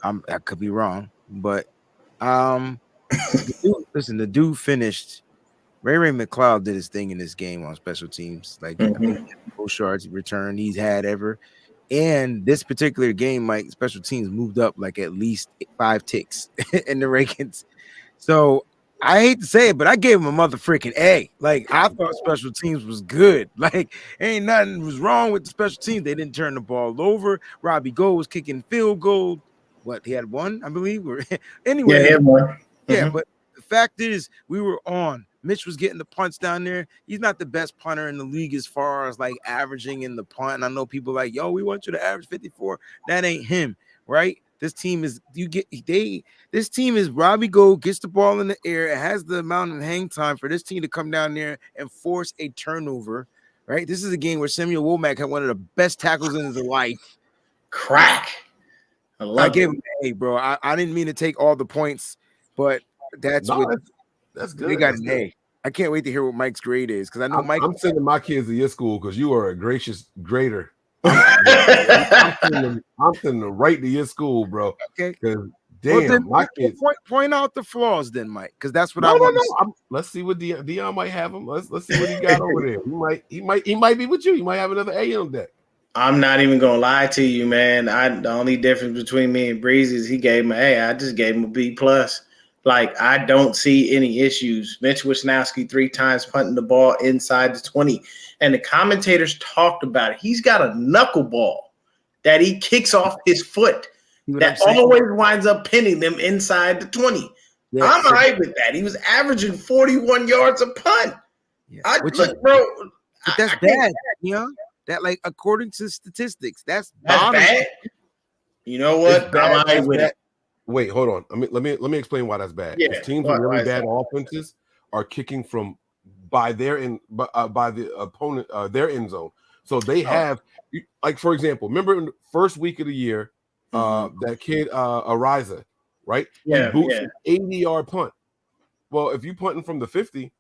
I could be wrong, but the dude finished. Ray McLeod did his thing in this game on special teams. Like, I think most yards return he's had ever. And this particular game, Mike, special teams moved up like at least 5 ticks in the rankings. So I hate to say it, but I gave him a mother freaking A. Like, I thought special teams was good. Like, ain't nothing was wrong with the special teams. They didn't turn the ball over. Robbie Gould was kicking field goal. What, he had 1, I believe? Or anyway, yeah, he had 1. Yeah, but the fact is, we were on. Mitch was getting the punts down there. He's not the best punter in the league as far as like averaging in the punt. And I know people like, yo, we want you to average 54. That ain't him, right? This team is this team is Robbie Gould gets the ball in the air. It has the amount of hang time for this team to come down there and force a turnover, right? This is a game where Samuel Womack had one of the best tackles in his life. Crack. I gave him an A, bro. I didn't mean to take all the points, but that's good. They got an A. I can't wait to hear what Mike's grade is, because I know Mike. I'm sending my kids to your school because you are a gracious grader. I'm sending them right to your school, bro. Okay. Because damn, my kids. Point out the flaws, then, Mike, because that's what let's see what Deon might have him. Let's see what he got over there. He might be with you. He might have another A on deck. I'm not even gonna lie to you, man. The only difference between me and Breezy is he gave him an A. I just gave him a B+. Like, I don't see any issues. Mitch Wisnowski 3 times punting the ball inside the 20. And the commentators talked about it. He's got a knuckleball that he kicks off his foot that always winds up pinning them inside the 20. Yeah, I'm all right with that. He was averaging 41 yards a punt. Yeah. Bro. But that's bad, you know? That, like, according to statistics, that's bad. You know what? I'm all right with it. Wait, hold on. Let me explain why that's bad. Yeah, teams with really bad offenses are kicking from by the opponent their end zone. So they have, like, for example, remember in the first week of the year, that kid Ariza, right? He boots an 80-yard punt. Well, if you punting from the 50,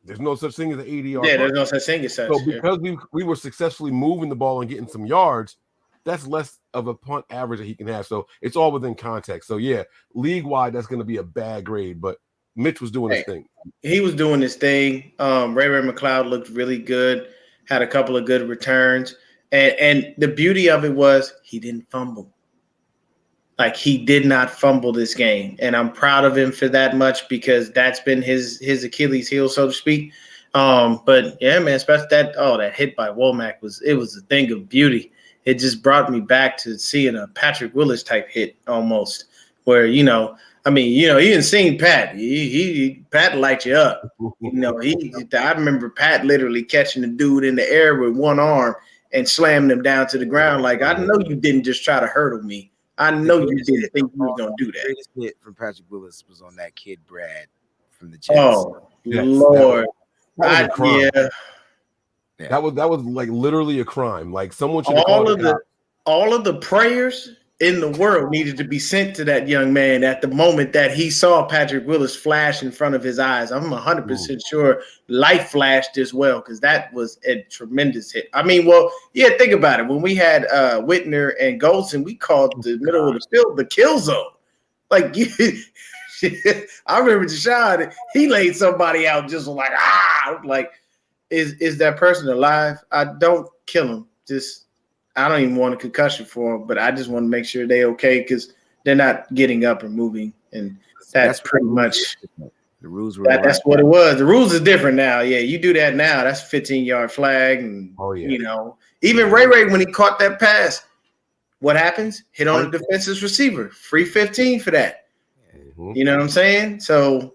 there's no such thing as an 80-yard punt. There's no such thing as such. So because we were successfully moving the ball and getting some yards, that's less of a punt average that he can have. So it's all within context. So yeah, league-wide, that's going to be a bad grade, but Mitch was doing his thing. He was doing his thing. Ray McCloud looked really good, had a couple of good returns. And the beauty of it was he didn't fumble. Like, he did not fumble this game. And I'm proud of him for that much, because that's been his Achilles heel, so to speak. But yeah, man, especially that hit by Womack was a thing of beauty. It just brought me back to seeing a Patrick Willis type hit almost, where, you didn't seen Pat. Pat light you up. I remember Pat literally catching the dude in the air with one arm and slamming him down to the ground. Like, I know you didn't just try to hurdle me. I know you didn't think you was gonna do that. The greatest hit from Patrick Willis was on that kid Brad from the Jets. Oh, Lord. That was a crime. Yeah. That was like literally a crime. Like, someone should have called it. All of the prayers in the world needed to be sent to that young man at the moment that he saw Patrick Willis flash in front of his eyes. I'm 100% sure life flashed as well, because that was a tremendous hit. I mean, well, yeah, think about it. When we had Whitner and Goldson, we called the middle of the field the kill zone. Like, I remember Deshaun, he laid somebody out just like, like, is that person alive? I don't kill him. I don't even want a concussion for them, but I just want to make sure they're okay, because they're not getting up or moving. And that's pretty much the rules. That's what it was. The rules is different now. Yeah, you do that now, that's a 15-yard flag. And, even Ray, when he caught that pass, what happens? Hit on the defense's receiver. Free 15 for that. You know what I'm saying? So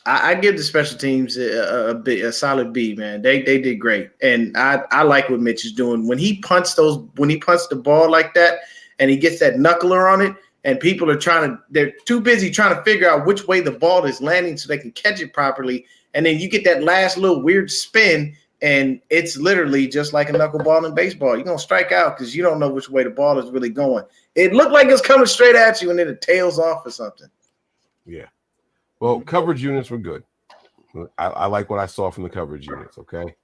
I give the special teams a solid B, man. They did great, and I like what Mitch is doing when he punts the ball like that, and he gets that knuckler on it, and people are they're too busy trying to figure out which way the ball is landing so they can catch it properly, and then you get that last little weird spin, and it's literally just like a knuckleball in baseball. You're gonna strike out because you don't know which way the ball is really going. It looked like it's coming straight at you, and then it tails off or something. Yeah. Well, coverage units were good. I like what I saw from the coverage units, okay?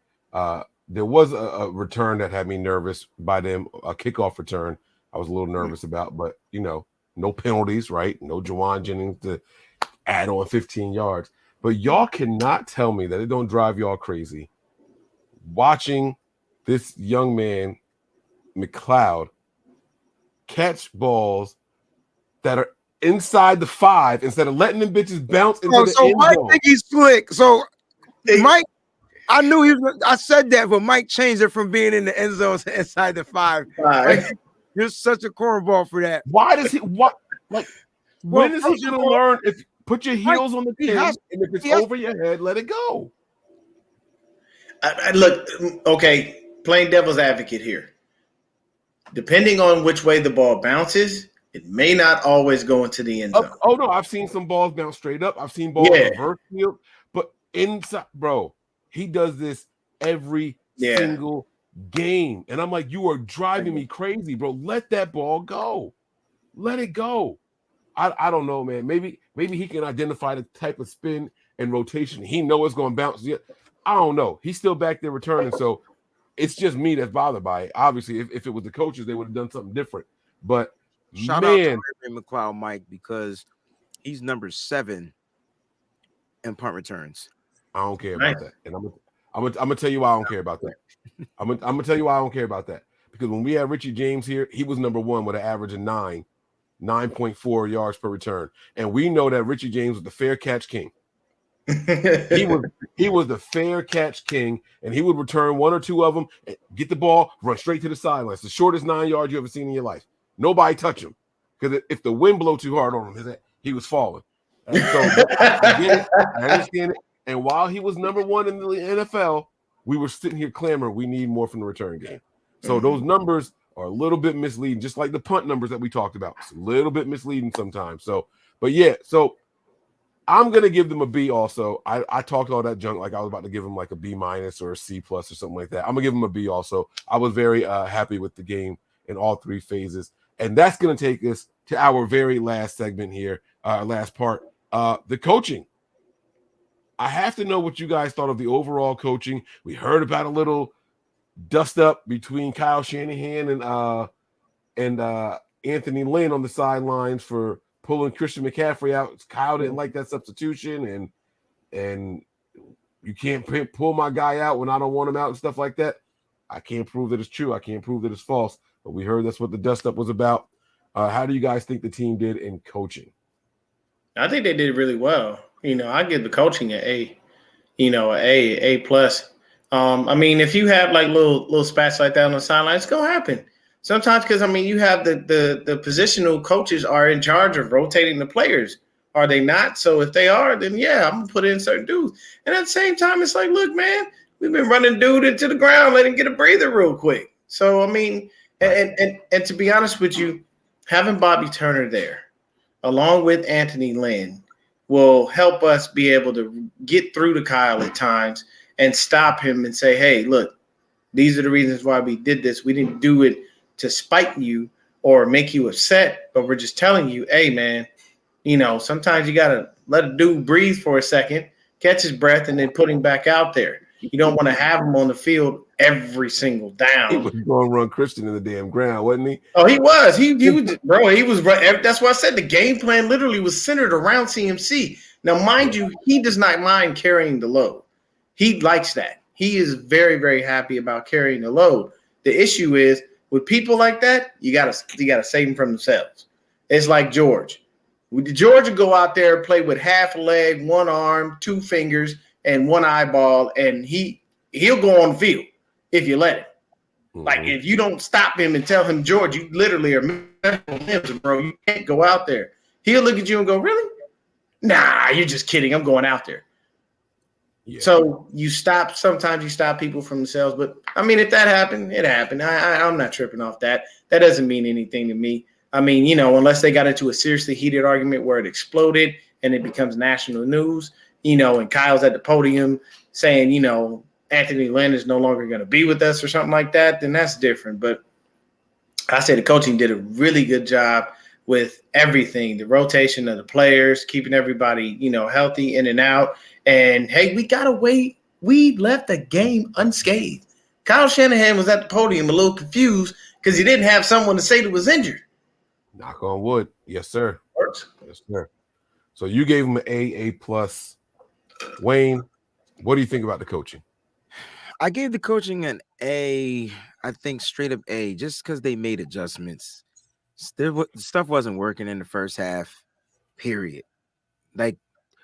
There was a return that had me nervous by them, a kickoff return I was a little nervous about, but, no penalties, right? No Jawan Jennings to add on 15 yards. But y'all cannot tell me that it don't drive y'all crazy watching this young man, McCloud, catch balls that are inside the 5 instead of letting them bitches bounce into the end zone. Mike think he's slick. So Mike, I knew I said that, but Mike changed it from being in the end zone to inside the 5. Like, you're such a cornball for that. Why does he? When is he going to learn? If put your heels on the pin, and if it's over your head, let it go. Look, okay, playing devil's advocate here. Depending on which way the ball bounces, it may not always go into the end zone. Oh no, I've seen some balls bounce straight up. I've seen balls reverse field, but inside, bro, he does this every single game, and I'm like, you are driving me crazy, bro. Let that ball go. Let it go. I don't know, man. Maybe he can identify the type of spin and rotation he knows it's going to bounce. I don't know. He's still back there returning, so it's just me that's bothered by it. Obviously, if it was the coaches, they would have done something different. But shout out to Ray McCloud, Mike, because he's number 7 in punt returns. I don't care about that, and I'm gonna tell you why I don't care about that. I'm gonna tell you why I don't care about that, because when we had Richie James here, he was number 1 with an average of 9.4 yards per return, and we know that Richie James was the fair catch king. He was the fair catch king, and he would return 1 or 2 of them, get the ball, run straight to the sideline. It's the shortest 9 yards you ever seen in your life. Nobody touch him, because if the wind blow too hard on him, he was falling. And so I get it, I understand it. And while he was number 1 in the NFL, we were sitting here clamoring, we need more from the return game. So those numbers are a little bit misleading, just like the punt numbers that we talked about. It's a little bit misleading sometimes. So, but yeah, so I'm gonna give them a B. Also, I talked all that junk like I was about to give them like a B- or a C+ or something like that. I'm gonna give them a B. Also, I was very happy with the game in all three phases, and that's gonna take us to our very last segment here, last part, the coaching. I have to know what you guys thought of the overall coaching. We heard about a little dust up between Kyle Shanahan and Anthony Lynn on the sidelines for pulling Christian McCaffrey out. Kyle didn't like that substitution, and you can't pull my guy out when I don't want him out and stuff like that. I can't prove that it's true. I can't prove that it's false. But we heard that's what the dust up was about. How do you guys think the team did in coaching? I think they did really well. I give the coaching an A. A plus. I mean, if you have like little spats like that on the sideline, it's gonna happen sometimes because you have the positional coaches are in charge of rotating the players, are they not? So if they are, then yeah, I'm gonna put in certain dudes. And at the same time, it's like, look, man, we've been running dude into the ground, let him get a breather real quick. So I mean, and to be honest with you, having Bobby Turner there, along with Anthony Lynn, will help us be able to get through to Kyle at times and stop him and say, hey, look, these are the reasons why we did this. We didn't do it to spite you or make you upset, but we're just telling you, hey, man, sometimes you got to let a dude breathe for a second, catch his breath, and then put him back out there. You don't want to have him on the field every single down. He was going to run Christian in the damn ground, wasn't he? Oh, he was. He was, bro. He was. That's why I said the game plan literally was centered around CMC. Now, mind you, he does not mind carrying the load. He likes that. He is very, very happy about carrying the load. The issue is with people like that, you gotta save them from themselves. It's like George. George would go out there and play with half a leg, one arm, two fingers, and one eyeball, and he'll go on the field if you let him. Mm-hmm. Like if you don't stop him and tell him, George, you literally are medical limbs, bro. You can't go out there. He'll look at you and go, really? Nah, you're just kidding. I'm going out there. Yeah. So sometimes you stop people from themselves. But I mean, if that happened, it happened. I'm not tripping off that. That doesn't mean anything to me. I mean, unless they got into a seriously heated argument where it exploded and it becomes national news, and Kyle's at the podium saying, Anthony Lynn is no longer going to be with us or something like that, then that's different. But I say the coaching did a really good job with everything, the rotation of the players, keeping everybody, healthy in and out. And, hey, we got away. We left the game unscathed. Kyle Shanahan was at the podium a little confused because he didn't have someone to say that was injured. Knock on wood. Yes, sir. Works. Yes, sir. So you gave him an A+. Wayne, what do you think about the coaching? I gave the coaching an A, I think straight up A, just because they made adjustments. Stuff wasn't working in the first half, period. Like,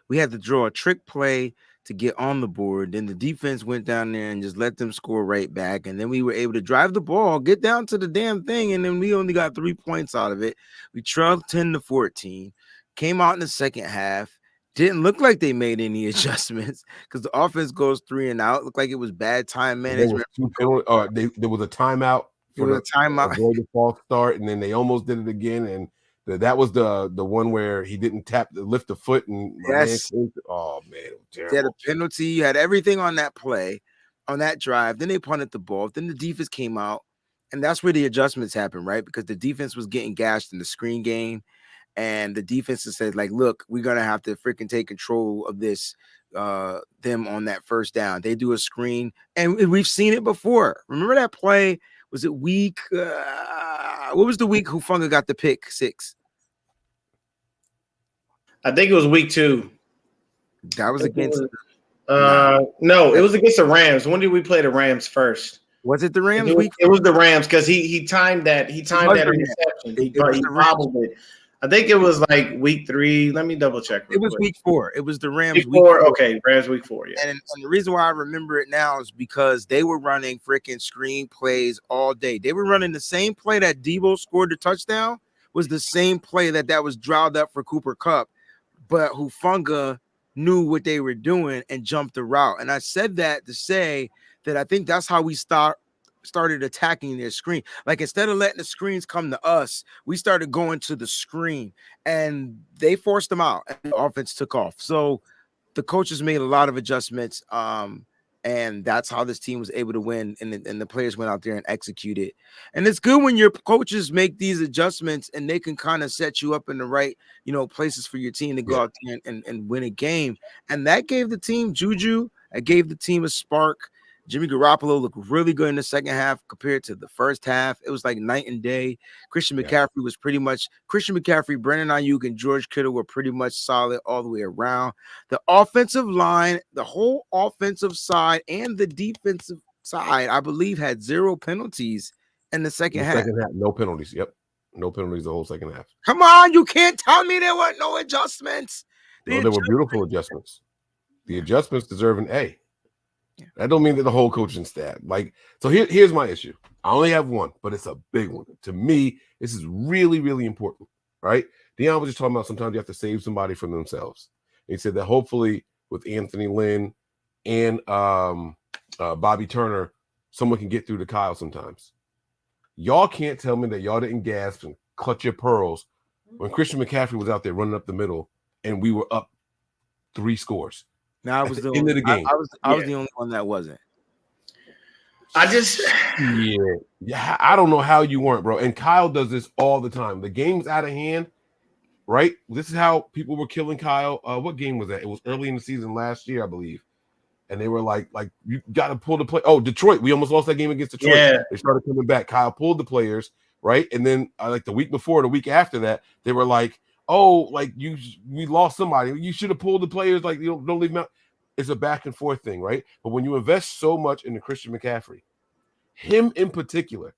we had to draw a trick play to get on the board. Then the defense went down there and just let them score right back. And then we were able to drive the ball, get down to the damn thing, and then we only got 3 points out of it. We trailed 10-14, came out in the second half. Didn't look like they made any adjustments because the offense goes 3 and out. Looked like it was bad time management. There was a timeout for the timeout. Avoid the false start, and then they almost did it again. And that was the one where he didn't lift the foot, and yes. Oh man, it was terrible. They had a penalty. You had everything on that play, on that drive. Then they punted the ball. Then the defense came out, and that's where the adjustments happened, right? Because the defense was getting gashed in the screen game. And the defense said, like, look, we're going to have to freaking take control of this, them on that first down. They do a screen, and we've seen it before. Remember that play? Was it week? What was the week Hufanga got the pick 6? I think it was week 2. That was against. No, it was against the Rams. When did we play the Rams first? Was it the Rams? It was the Rams because he timed that. He timed that interception. He bobbled it. I think it was like week 3. Let me double check. It was week 4. It was the Rams week 4. Okay, Rams week 4. Yeah. And the reason why I remember it now is because they were running freaking screen plays all day. They were running the same play that Debo scored the touchdown was the same play that was dialed up for Cooper Kupp, but Hufanga knew what they were doing and jumped the route. And I said that to say that I think that's how we start started attacking their screen. Like instead of letting the screens come to us, we started going to the screen, and they forced them out, and the offense took off. So the coaches made a lot of adjustments, and that's how this team was able to win, and the players went out there and executed. And it's good when your coaches make these adjustments and they can kind of set you up in the right, places for your team to go out there and win a game. And that gave the team juju. It gave the team a spark. Jimmy Garoppolo looked really good in the second half compared to the first half. It was like night and day. Christian McCaffrey, Brandon Ayuk, and George Kittle were pretty much solid all the way around. The offensive line, the whole offensive side, and the defensive side, I believe, had 0 penalties in the second half. No penalties. Yep. No penalties the whole second half. Come on, you can't tell me there weren't no adjustments. There were beautiful adjustments. The adjustments deserve an A. Yeah. That don't mean that the whole coaching staff. So here's my issue. I only have one, but it's a big one. To me, this is really, really important, right? Deon was just talking about sometimes you have to save somebody from themselves. And he said that hopefully with Anthony Lynn and Bobby Turner, someone can get through to Kyle sometimes. Y'all can't tell me that y'all didn't gasp and clutch your pearls when Christian McCaffrey was out there running up the middle and we were up 3 scores. Now I was the end of the game. I was the only one that wasn't. I don't know how you weren't, bro. And Kyle does this all the time. The game's out of hand, right? This is how people were killing Kyle. What game was that? It was early in the season last year, I believe. And they were like you got to pull the play. Oh, Detroit. We almost lost that game against Detroit. Yeah. They started coming back. Kyle pulled the players, right? And then like the week before, the week after that, they were like, oh, we lost somebody. You should have pulled the players. Like, don't leave them out. It's a back and forth thing, right? But when you invest so much into Christian McCaffrey, him in particular,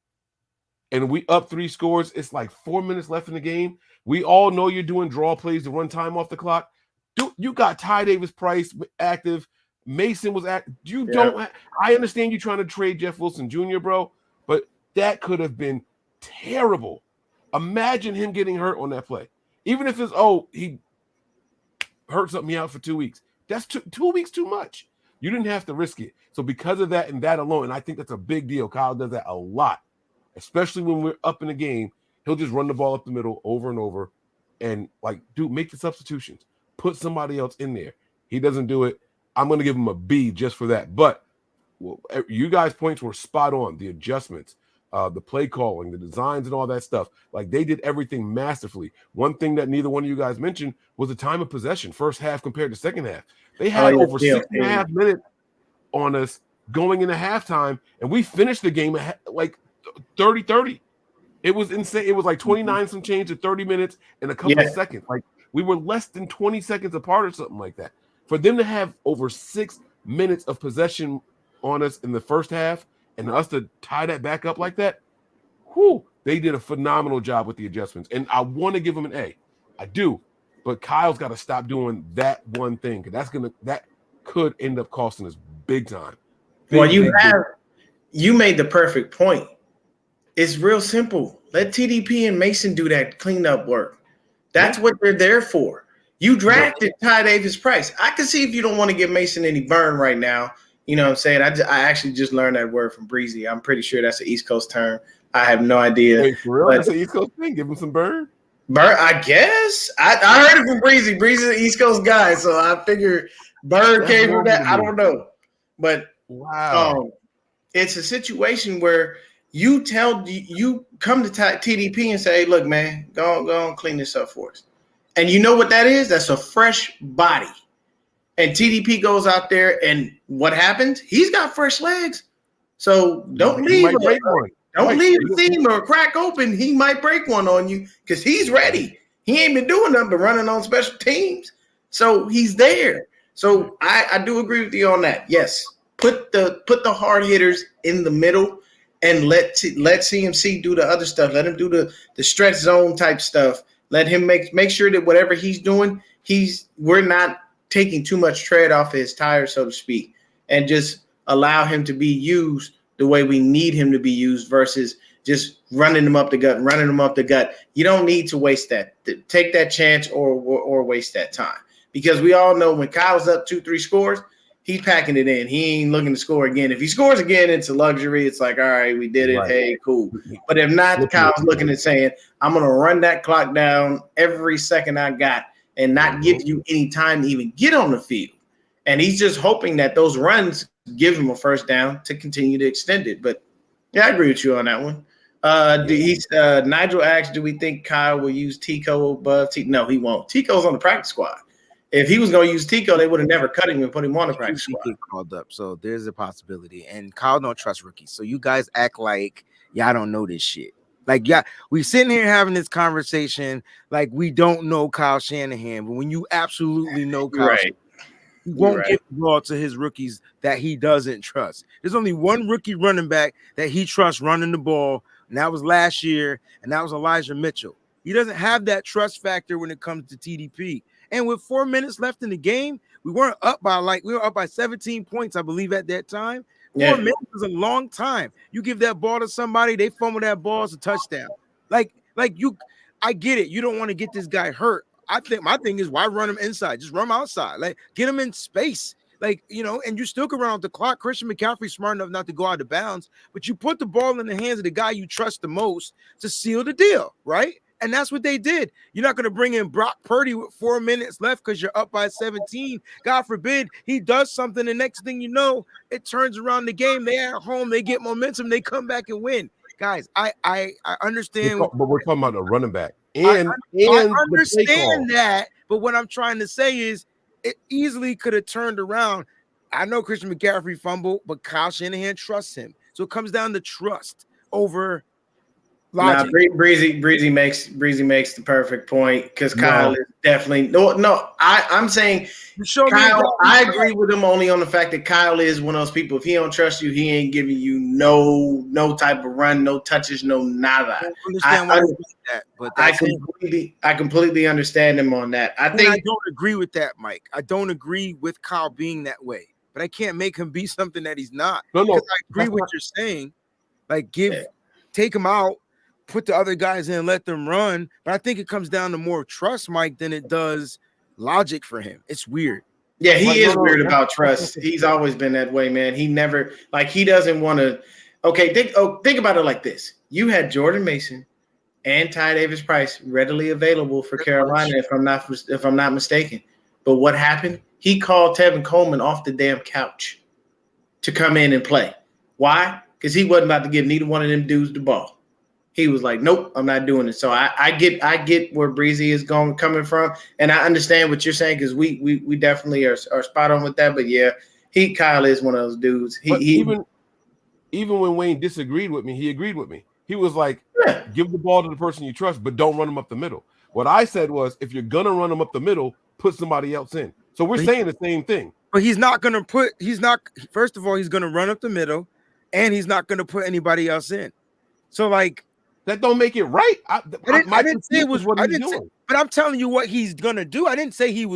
and we up 3 scores, it's like 4 minutes left in the game. We all know you're doing draw plays to run time off the clock. Dude, you got Ty Davis-Price active. Mason was active. I understand you trying to trade Jeff Wilson Jr., bro, but that could have been terrible. Imagine him getting hurt on that play. Even if it's, he hurt something out for 2 weeks. That's 2 weeks too much. You didn't have to risk it. So because of that and that alone, and I think that's a big deal. Kyle does that a lot, especially when we're up in the game. He'll just run the ball up the middle over and over and make the substitutions. Put somebody else in there. He doesn't do it. I'm going to give him a B just for that. But you guys' points were spot on. The adjustments, the play calling, the designs, and all that stuff. They did everything masterfully. One thing that neither one of you guys mentioned was the time of possession, first half compared to second half. They had over 6.5 minutes on us going into halftime, and we finished the game at 30-30. It was insane. It was 29 some change to 30 minutes in a couple of seconds. We were less than 20 seconds apart or something like that. For them to have over 6 minutes of possession on us in the first half and us to tie that back up like that, they did a phenomenal job with the adjustments. And I want to give them an A. I do. But Kyle's got to stop doing that one thing, because that could end up costing us big time. You made the perfect point. It's real simple. Let TDP and Mason do that cleanup work. That's what they're there for. You drafted Ty Davis-Price. I can see if you don't want to give Mason any burn right now. You know what I'm saying? I actually just learned that word from Breezy. I'm pretty sure that's an East Coast term. I have no idea. Wait, for real? That's an East Coast thing? Give him some burn? Bird, I guess. I heard it from Breezy. Breezy's an East Coast guy, so I figure Bird came from that. I don't know. But it's a situation where you come to TDP and say, look, man, go and clean this up for us. And you know what that is? That's a fresh body. And TDP goes out there, and what happens? He's got fresh legs. So don't leave the seam or crack open. He might break one on you because he's ready. He ain't been doing nothing but running on special teams. So he's there. So I do agree with you on that. Yes. Put the hard hitters in the middle and let CMC do the other stuff. Let him do the stretch zone type stuff. Let him make sure that whatever he's doing, we're not taking too much tread off his tires, so to speak, and just allow him to be used the way we need him to be used versus just running him up the gut. You don't need to waste that. Take that chance or waste that time, because we all know when Kyle's up 2-3 scores, He's packing it in. He ain't looking to score again. If he scores again, it's a luxury. It's like, all right, we did it. Right. Hey, cool. But if not, Kyle's looking and saying, I'm going to run that clock down every second I got and not give you any time to even get on the field. And he's just hoping that those runs give him a first down to continue to extend it. But, yeah, I agree with you on that one. Nigel asked, do we think Kyle will use Tico above Tico? No, he won't. Tico's on the practice squad. If he was going to use Tico, they would have never cut him and put him on the practice squad. Get called up, so there's a possibility. And Kyle don't trust rookies, so you guys act like y'all don't know this shit. Like, yeah, we sitting here having this conversation like we don't know Kyle Shanahan, but when you absolutely know Kyle, Shanahan, he won't give the ball to his rookies that he doesn't trust. There's only one rookie running back that he trusts running the ball, and that was last year, and that was Elijah Mitchell. He doesn't have that trust factor when it comes to TDP. And with 4 minutes left in the game, we were up by 17 points, I believe, at that time. 4 minutes is a long time. You give that ball to somebody, they fumble that ball, it's a touchdown. I get it. You don't want to get this guy hurt. I think my thing is, why run him inside? Just run him outside. Like, get him in space. Like, and you still can run out the clock. Christian McCaffrey's smart enough not to go out of bounds, but you put the ball in the hands of the guy you trust the most to seal the deal, right? And that's what they did. You're not going to bring in Brock Purdy with 4 minutes left because you're up by 17. God forbid he does something. The next thing you know, it turns around the game. They're at home. They get momentum. They come back and win. Guys, I understand. But we're talking about a running back. I understand that. But what I'm trying to say is it easily could have turned around. I know Christian McCaffrey fumbled, but Kyle Shanahan trusts him. So it comes down to trust over logic. Breezy makes the perfect point because Kyle is definitely I'm saying Kyle. I agree with him only on the fact that Kyle is one of those people. If he don't trust you, he ain't giving you no type of run, no touches, no nada. I completely understand him on that. I don't agree with that, Mike. I don't agree with Kyle being that way, but I can't make him be something that he's not. No, I agree with what you're saying. Like, take him out. Put the other guys in, let them run. But I think it comes down to more trust, Mike, than it does logic for him. It's weird. Yeah, he is weird about trust. He's always been that way, man. He never, he doesn't want to. Okay, think about it like this. You had Jordan Mason and Ty Davis-Price readily available for Carolina, if I'm not mistaken. But what happened? He called Tevin Coleman off the damn couch to come in and play. Why? Because he wasn't about to give neither one of them dudes the ball. He was like, nope, I'm not doing it. So I get where Breezy is coming from, and I understand what you're saying because we definitely are spot on with that. But yeah, Kyle is one of those dudes. Even when Wayne disagreed with me, he agreed with me. He was like, give the ball to the person you trust, but don't run them up the middle. What I said was, if you're gonna run them up the middle, put somebody else in. So we're saying the same thing. But first of all, he's gonna run up the middle, and he's not gonna put anybody else in. So that don't make it right. I didn't say it was what he's doing. But I'm telling you what he's gonna do. I didn't say you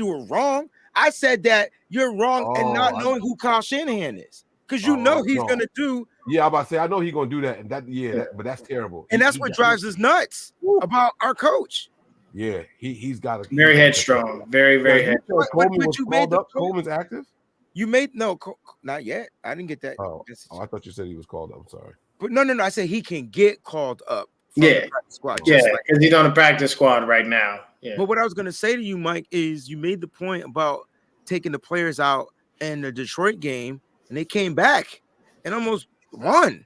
were wrong. I said that you're wrong and not knowing who Kyle Shanahan is, because he's gonna do. Yeah, I'm about to say I know he's gonna do that, and but that's terrible. And that's what drives us nuts about our coach. Yeah, he's got a very headstrong, very headstrong. Coleman's active. You made not yet. I didn't get that. Oh, I thought you said he was called up. I'm sorry. But no. I said he can get called up. Yeah, squad. Yeah, because he's on the practice squad right now. Yeah. But what I was going to say to you, Mike, is you made the point about taking the players out in the Detroit game, and they came back and almost won.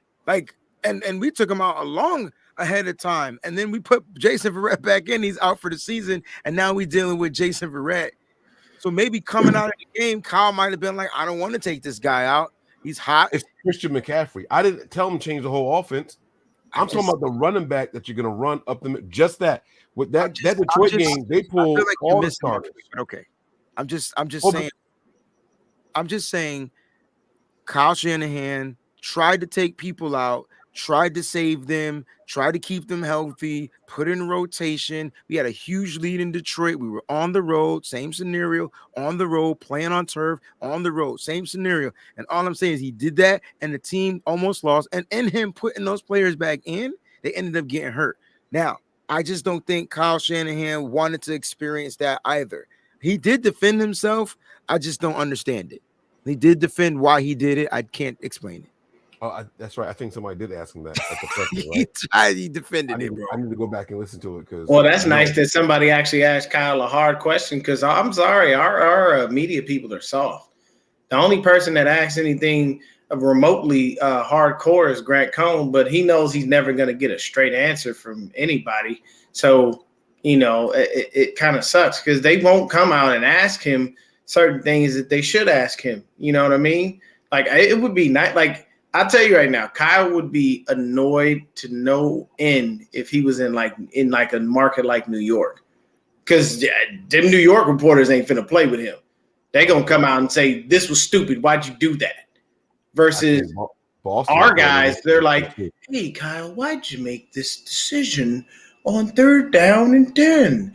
And we took them out long ahead of time, and then we put Jason Verrett back in. He's out for the season, and now we're dealing with Jason Verrett. So maybe coming out of the game, Kyle might have been like, I don't want to take this guy out. He's hot. It's Christian McCaffrey. I didn't tell him to change the whole offense. I'm talking about the running back that you're going to run up the just that. With that Detroit game, they pulled all the starters. Okay. I'm just saying Kyle Shanahan tried to take people out, tried to save them, tried to keep them healthy, put in rotation. We had a huge lead in Detroit. We were on the road, same scenario, on the road, playing on turf, on the road, same scenario. And all I'm saying is he did that, and the team almost lost. And in him putting those players back in, they ended up getting hurt. Now, I just don't think Kyle Shanahan wanted to experience that either. He did defend himself. I just don't understand it. He did defend why he did it. I can't explain it. Oh, that's right. I think somebody did ask him that at the presser, right? He defended it, bro. I need to go back and listen to it because. Well, that's nice that somebody actually asked Kyle a hard question. Because I'm sorry, our media people are soft. The only person that asks anything remotely hardcore is Grant Cohn, but he knows he's never going to get a straight answer from anybody. So, it kind of sucks because they won't come out and ask him certain things that they should ask him. You know what I mean? Like, it would be nice. Like, I'll tell you right now, Kyle would be annoyed to no end if he was in a market like New York. Because them New York reporters ain't finna play with him. They gonna come out and say, this was stupid. Why'd you do that? Versus Boston, our guys, they're like, hey, Kyle, why'd you make this decision on 3rd down and 10?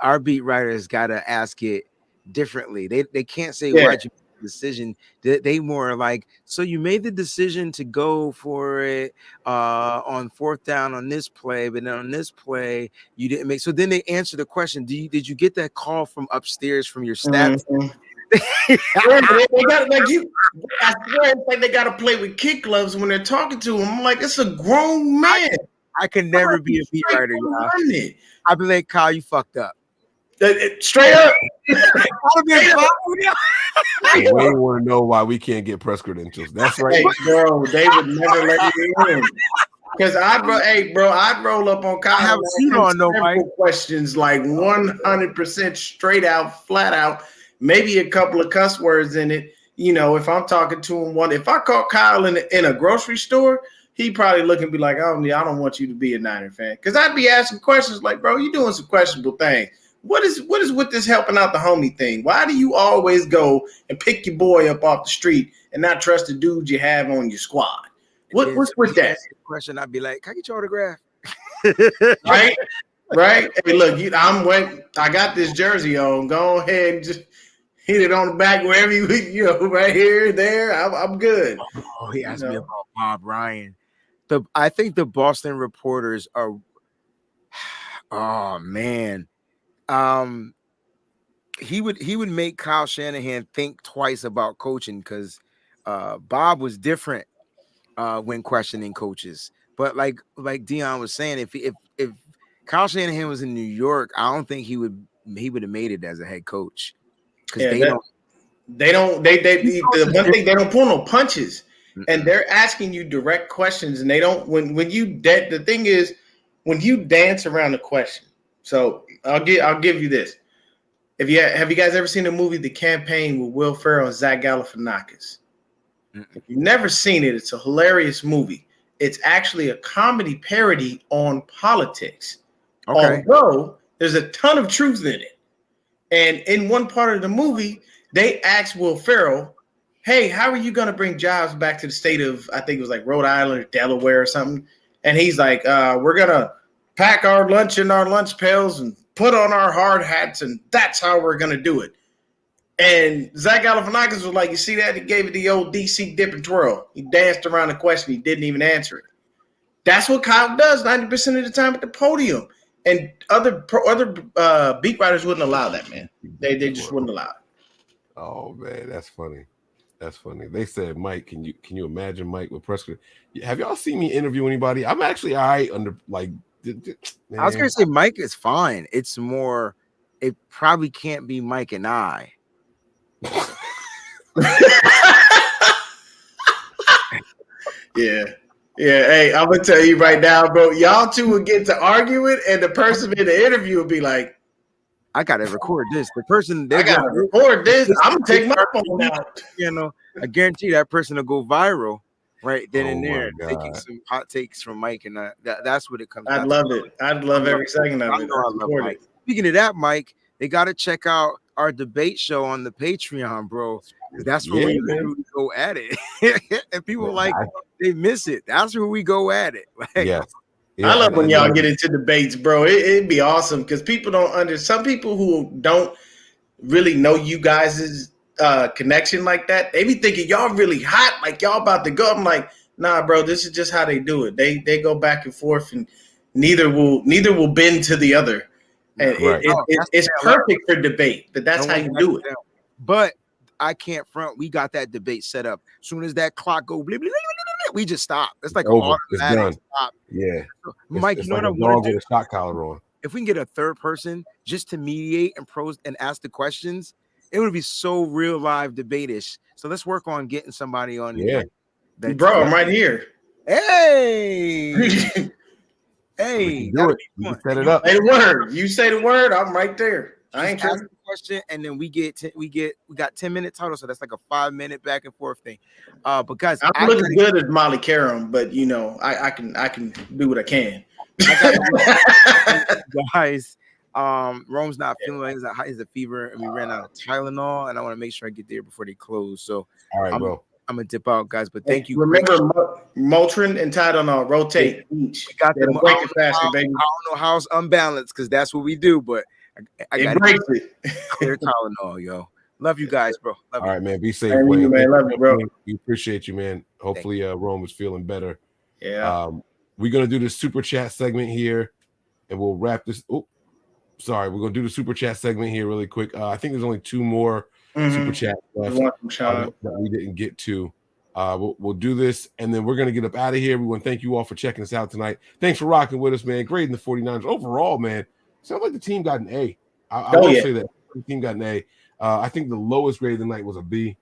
Our beat writers got to ask it differently. They can't say, why'd you make the decision? They more like, so you made the decision to go for it on 4th down on this play, but then on this play, you didn't make. So then they answer the question, did you get that call from upstairs from your staff? Mm-hmm. they got, I swear it's like they got to play with kick gloves when they're talking to him. I'm like, it's a grown man. I can never be a beat writer, y'all. I'd be like, Kyle, you fucked up. Straight up. We want to know why we can't get press credentials. That's right. Hey, bro, they would never let you in. Because I'd roll up on Kyle. I haven't seen on nobody. Questions like 100% straight out, flat out. Maybe a couple of cuss words in it. If I'm talking to him, if I caught Kyle in a grocery store, he'd probably look and be like, "Oh, yeah, I don't want you to be a Niner fan." Because I'd be asking questions like, "Bro, you doing some questionable things. What is with this helping out the homie thing? Why do you always go and pick your boy up off the street and not trust the dude you have on your squad? What's with that?" Question, I'd be like, "Can I get your autograph?" Right. Hey, look, I got this jersey on. Go ahead and just hit it on the back wherever right here, there. I'm good. Oh, he asked me about Bob Ryan. I think the Boston reporters are. Oh man, he would make Kyle Shanahan think twice about coaching because Bob was different when questioning coaches. But like Deon was saying, if Kyle Shanahan was in New York, I don't think he would have made it as a head coach because the one thing, they don't pull no punches. And they're asking you direct questions, and they don't. The thing is, when you dance around the question. So I'll give you this. Have you guys ever seen the movie The Campaign with Will Ferrell and Zach Galifianakis? If you've never seen it, it's a hilarious movie. It's actually a comedy parody on politics. Okay. Although there's a ton of truth in it. And in one part of the movie, they asked Will Ferrell, "Hey, how are you going to bring jobs back to the state of," I think it was like Rhode Island or Delaware or something. And he's like, "We're going to pack our lunch in our lunch pails and put on our hard hats, and that's how we're going to do it." And Zach Galifianakis was like, "You see that?" He gave it the old DC dip and twirl. He danced around the question. He didn't even answer it. That's what Kyle does 90% of the time at the podium. And other beat writers wouldn't allow that, man. They just wouldn't allow it. Oh man, that's funny. That's funny. They said, "Mike, can you imagine Mike with press? Have y'all seen me interview anybody? I'm actually all right under like." I was gonna say Mike is fine. It's more, it probably can't be Mike and I. Yeah. Hey, I'm gonna tell you right now, bro. Y'all two will get to arguing, and the person in the interview will be like, "I gotta record this." The person I gotta record this. I'm gonna take my phone out. I guarantee that person will go viral right then and there, taking some hot takes from Mike, and that's what it comes. I'd love it. I'd love every second of it. I love Mike. Speaking of that, Mike, they got to check out our debate show on the Patreon, bro. That's where we literally go at it. And people they miss it. That's where we go at it. Yeah. I love when y'all get into debates, bro. It'd be awesome because people some people who don't really know you guys' connection like that, they be thinking y'all really hot, like y'all about to go. I'm like, nah, bro, this is just how they do it. They go back and forth, and neither will bend to the other. And it's perfect for debate, but that's how you do it. But I can't front. We got that debate set up. As soon as that clock go, blah, blah, blah, blah, we just stop. It's like over. It's done. Stop. Yeah, Mike, it's you know like what I want to do? With a shot collar on. If we can get a third person just to mediate and ask the questions, it would be so real live debate-ish. So let's work on getting somebody on. Yeah, bro, I'm right here. Hey, hey, do it. You can set it up. Say the word. You say the word. I'm right there. I ain't asking the question, and then we got 10 minutes total, so that's like a 5-minute back and forth thing. But guys, I'm looking good as Molly Karam, but you know, I can do what I can. Guys, Rome's not feeling like he's a fever, and we ran out of Tylenol, and I want to make sure I get there before they close. So, all right, bro. I'm gonna dip out, guys. But thank you. Remember, Motrin and Tylenol rotate each. We got them. Break it faster, baby. I don't know how it's unbalanced because that's what we do, but I got it. Clear Tylenol, yo. Love you guys, bro. All right, man. Be safe, man. Love you, bro. We appreciate you, man. Hopefully, Rome is feeling better. Yeah. We're gonna do the super chat segment here, and we'll wrap this. Oh, sorry, we're gonna do the super chat segment here really quick. I think there's only 2 more super chats left that we didn't get to. We'll do this, and then we're gonna get up out of here. We want to thank you all for checking us out tonight. Thanks for rocking with us, man. Grading the 49ers overall, man. Sounds like the team got an A. I will say that the team got an A. I think the lowest grade of the night was a B.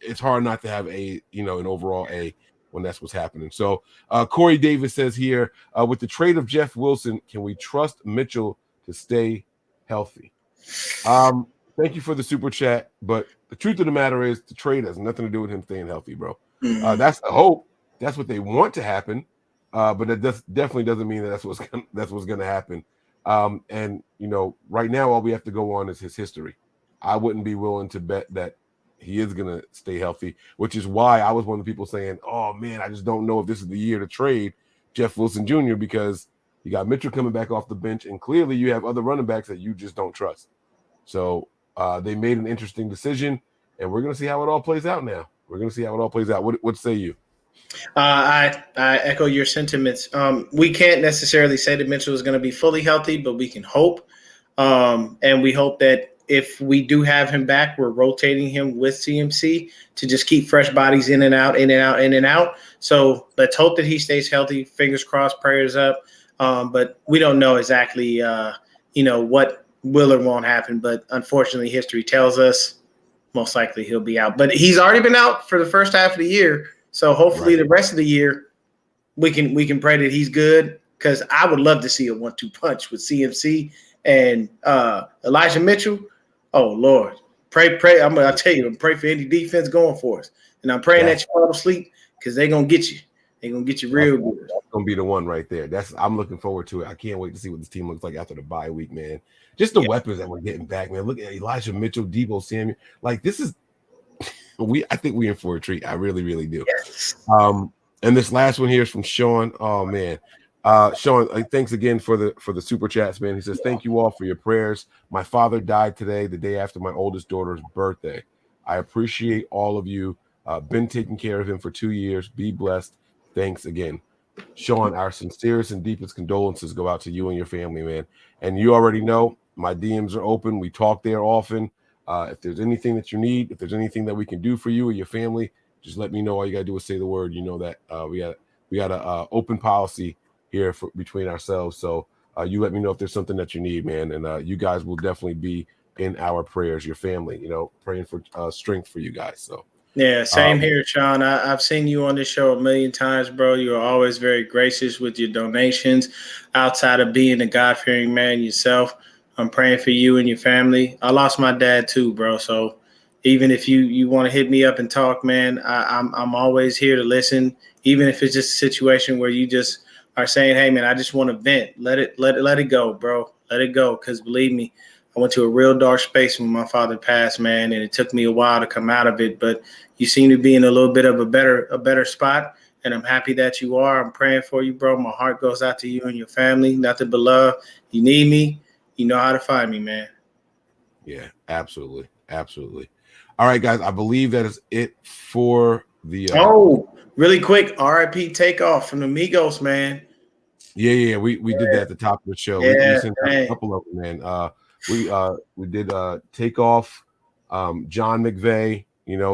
It's hard not to have an overall A when that's what's happening. So Corey Davis says here, with the trade of Jeff Wilson, can we trust Mitchell to stay healthy? Thank you for the super chat, but the truth of the matter is the trade has nothing to do with him staying healthy, bro. That's the hope. That's what they want to happen, but that definitely doesn't mean that that's what's going to happen. And right now all we have to go on is his history. I wouldn't be willing to bet that he is going to stay healthy, which is why I was one of the people saying, oh man, I just don't know if this is the year to trade Jeff Wilson Jr. because you got Mitchell coming back off the bench, and clearly you have other running backs that you just don't trust. So they made an interesting decision, and we're going to see how it all plays out now. We're going to see how it all plays out. What say you? I echo your sentiments. We can't necessarily say that Mitchell is going to be fully healthy, but we can hope. And we hope that if we do have him back, we're rotating him with CMC to just keep fresh bodies in and out, in and out, in and out. So let's hope that he stays healthy. Fingers crossed, prayers up. But we don't know exactly, what will or won't happen. But unfortunately, history tells us most likely he'll be out. But he's already been out for the first half of the year. So hopefully the rest of the year we can pray that he's good, because I would love to see a 1-2 punch with CMC and Elijah Mitchell. Oh Lord, pray. I'll tell you, pray for any defense going for us, and I'm praying that you fall asleep because they're gonna get you. They're gonna get you real good. That's gonna be the one right there. I'm looking forward to it. I can't wait to see what this team looks like after the bye week, man. Just the weapons that we're getting back, man. Look at Elijah Mitchell, Deebo Samuel. Like this is. I think we're in for a treat. I really, really do. Yes. And this last one here is from Sean. Oh man, Sean, thanks again for the super chats, man. He says, thank you all for your prayers. My father died today, the day after my oldest daughter's birthday. I appreciate all of you. Been taking care of him for 2 years. Be blessed. Thanks again. Sean, our sincerest and deepest condolences go out to you and your family, man. And you already know my DMs are open. We talk there often. If there's anything that you need, if there's anything that we can do for you or your family, just let me know. All you got to do is say the word. You know that we got a open policy here between ourselves. So you let me know if there's something that you need, man. And you guys will definitely be in our prayers, your family, praying for strength for you guys. So. Yeah, same here, Sean. I've seen you on this show a million times, bro. You're always very gracious with your donations outside of being a God-fearing man yourself. I'm praying for you and your family. I lost my dad too, bro. So even if you want to hit me up and talk, man, I'm always here to listen. Even if it's just a situation where you just are saying, hey, man, I just want to vent. Let it go, bro. Let it go. Because believe me, I went to a real dark space when my father passed, man, and it took me a while to come out of it. But you seem to be in a little bit of a better spot, and I'm happy that you are. I'm praying for you, bro. My heart goes out to you and your family. Nothing but love. You need me. You know how to find me, man. Yeah, absolutely. Absolutely. All right, guys, I believe that is it for the really quick, RIP Takeoff from the Migos, man. Yeah. We did that at the top of the show. We sent out a couple of them, man. We did Takeoff, John McVeigh.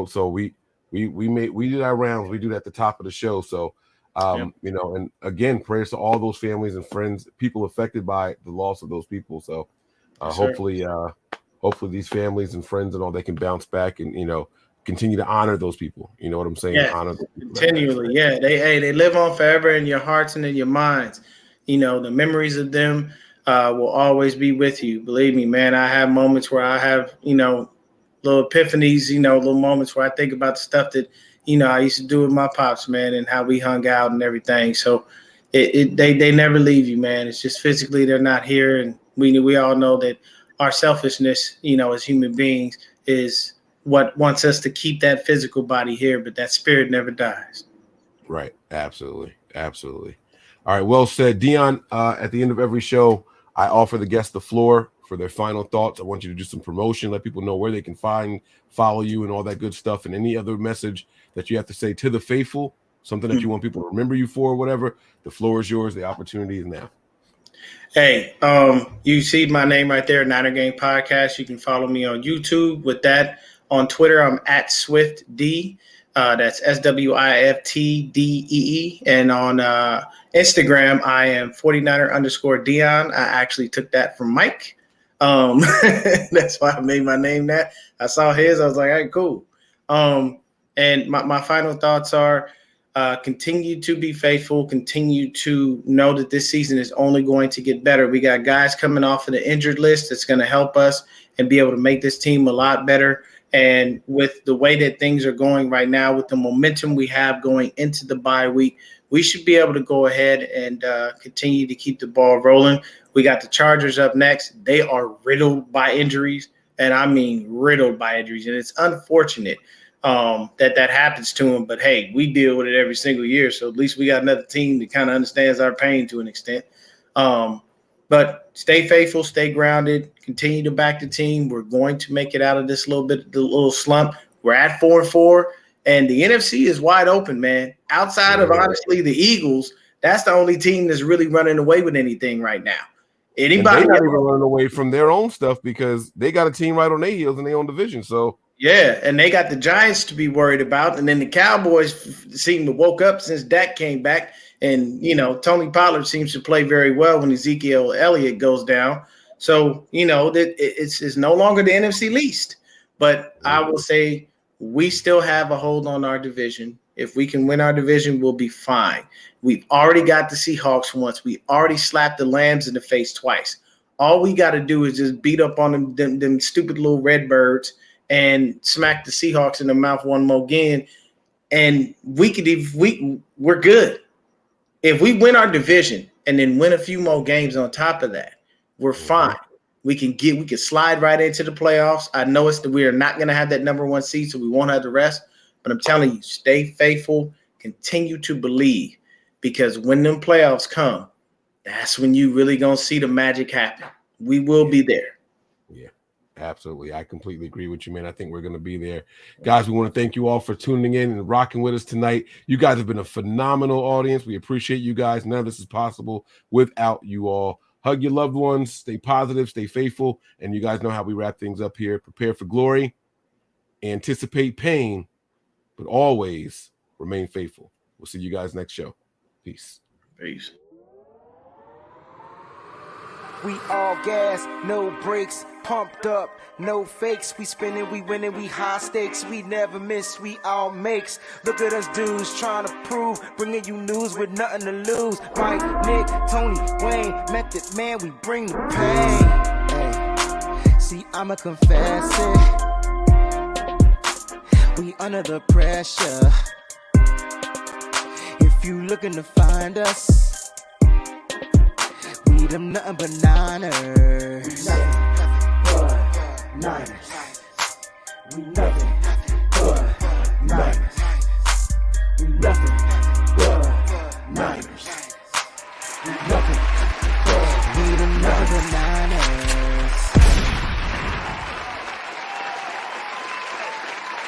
So we did our rounds. We do that at the top of the show. So and again, prayers to all those families and friends, people affected by the loss of those people. So hopefully these families and friends and all, they can bounce back and continue to honor those people. You know what I'm saying? Yeah, honor them continually. Yeah, they live on forever in your hearts and in your minds. The memories of them will always be with you. Believe me, man. I have moments where I have little epiphanies. Little moments where I think about the stuff that I used to do with my pops, man, and how we hung out and everything. So they never leave you, man. It's just physically they're not here, and we all know that our selfishness, as human beings, is what wants us to keep that physical body here, but that spirit never dies. Right. Absolutely. All right. Well said, Deon. At the end of every show, I offer the guests the floor for their final thoughts. I want you to do some promotion, let people know where they can follow you and all that good stuff, and any other message that you have to say to the faithful, something that you want people to remember you for or whatever. The floor is yours. The opportunity is now. Hey, you see my name right there, Niner Game Podcast. You can follow me on YouTube with that. On Twitter, I'm at SwiftD. That's SWIFTDEE. And on Instagram, I am 49er_Deon. I actually took that from Mike. That's why I made my name that. I saw his. I was like, all right, cool. And my final thoughts are continue to be faithful. Continue to know that this season is only going to get better. We got guys coming off of the injured list that's going to help us and be able to make this team a lot better. And with the way that things are going right now, with the momentum we have going into the bye week, we should be able to go ahead and continue to keep the ball rolling. We got the Chargers up next. They are riddled by injuries, and I mean riddled by injuries. And it's unfortunate that happens to them. But, hey, we deal with it every single year, so at least we got another team that kind of understands our pain to an extent. But stay faithful, stay grounded, continue to back the team. We're going to make it out of this little slump. We're at 4-4, and the NFC is wide open, man. Outside of, honestly, the Eagles, that's the only team that's really running away with anything right now. Anybody? They're not even running away from their own stuff because they got a team right on their heels in their own division. So yeah, and they got the Giants to be worried about, and then the Cowboys seem to woke up since Dak came back. And, Tony Pollard seems to play very well when Ezekiel Elliott goes down. So, that it's no longer the NFC least. But I will say we still have a hold on our division. If we can win our division, we'll be fine. We've already got the Seahawks once. We already slapped the Lambs in the face twice. All we got to do is just beat up on them stupid little Redbirds and smack the Seahawks in the mouth one more again. And we're good. If we win our division and then win a few more games on top of that, we're fine. We can slide right into the playoffs. I know we are not going to have that number one seed, so we won't have the rest. But I'm telling you, stay faithful, continue to believe, because when them playoffs come, that's when you really going to see the magic happen. We will be there. Yeah. Absolutely. I completely agree with you, man. I think we're going to be there. Guys, we want to thank you all for tuning in and rocking with us tonight. You guys have been a phenomenal audience. We appreciate you guys. None of this is possible without you all. Hug your loved ones. Stay positive. Stay faithful. And you guys know how we wrap things up here. Prepare for glory. Anticipate pain. But always remain faithful. We'll see you guys next show. Peace. Peace. We all gas, no brakes, pumped up, no fakes. We spinning, we winning, we high stakes. We never miss, we all makes. Look at us dudes trying to prove, bringing you news with nothing to lose. Mike, Nick, Tony, Wayne, Method Man, we bring the pain. Hey, see, I'ma confess it. We under the pressure. If you looking to find us, them nothing but Niners. We nothing but Niners. We nothing but Niners. We nothing but Niners. We nothing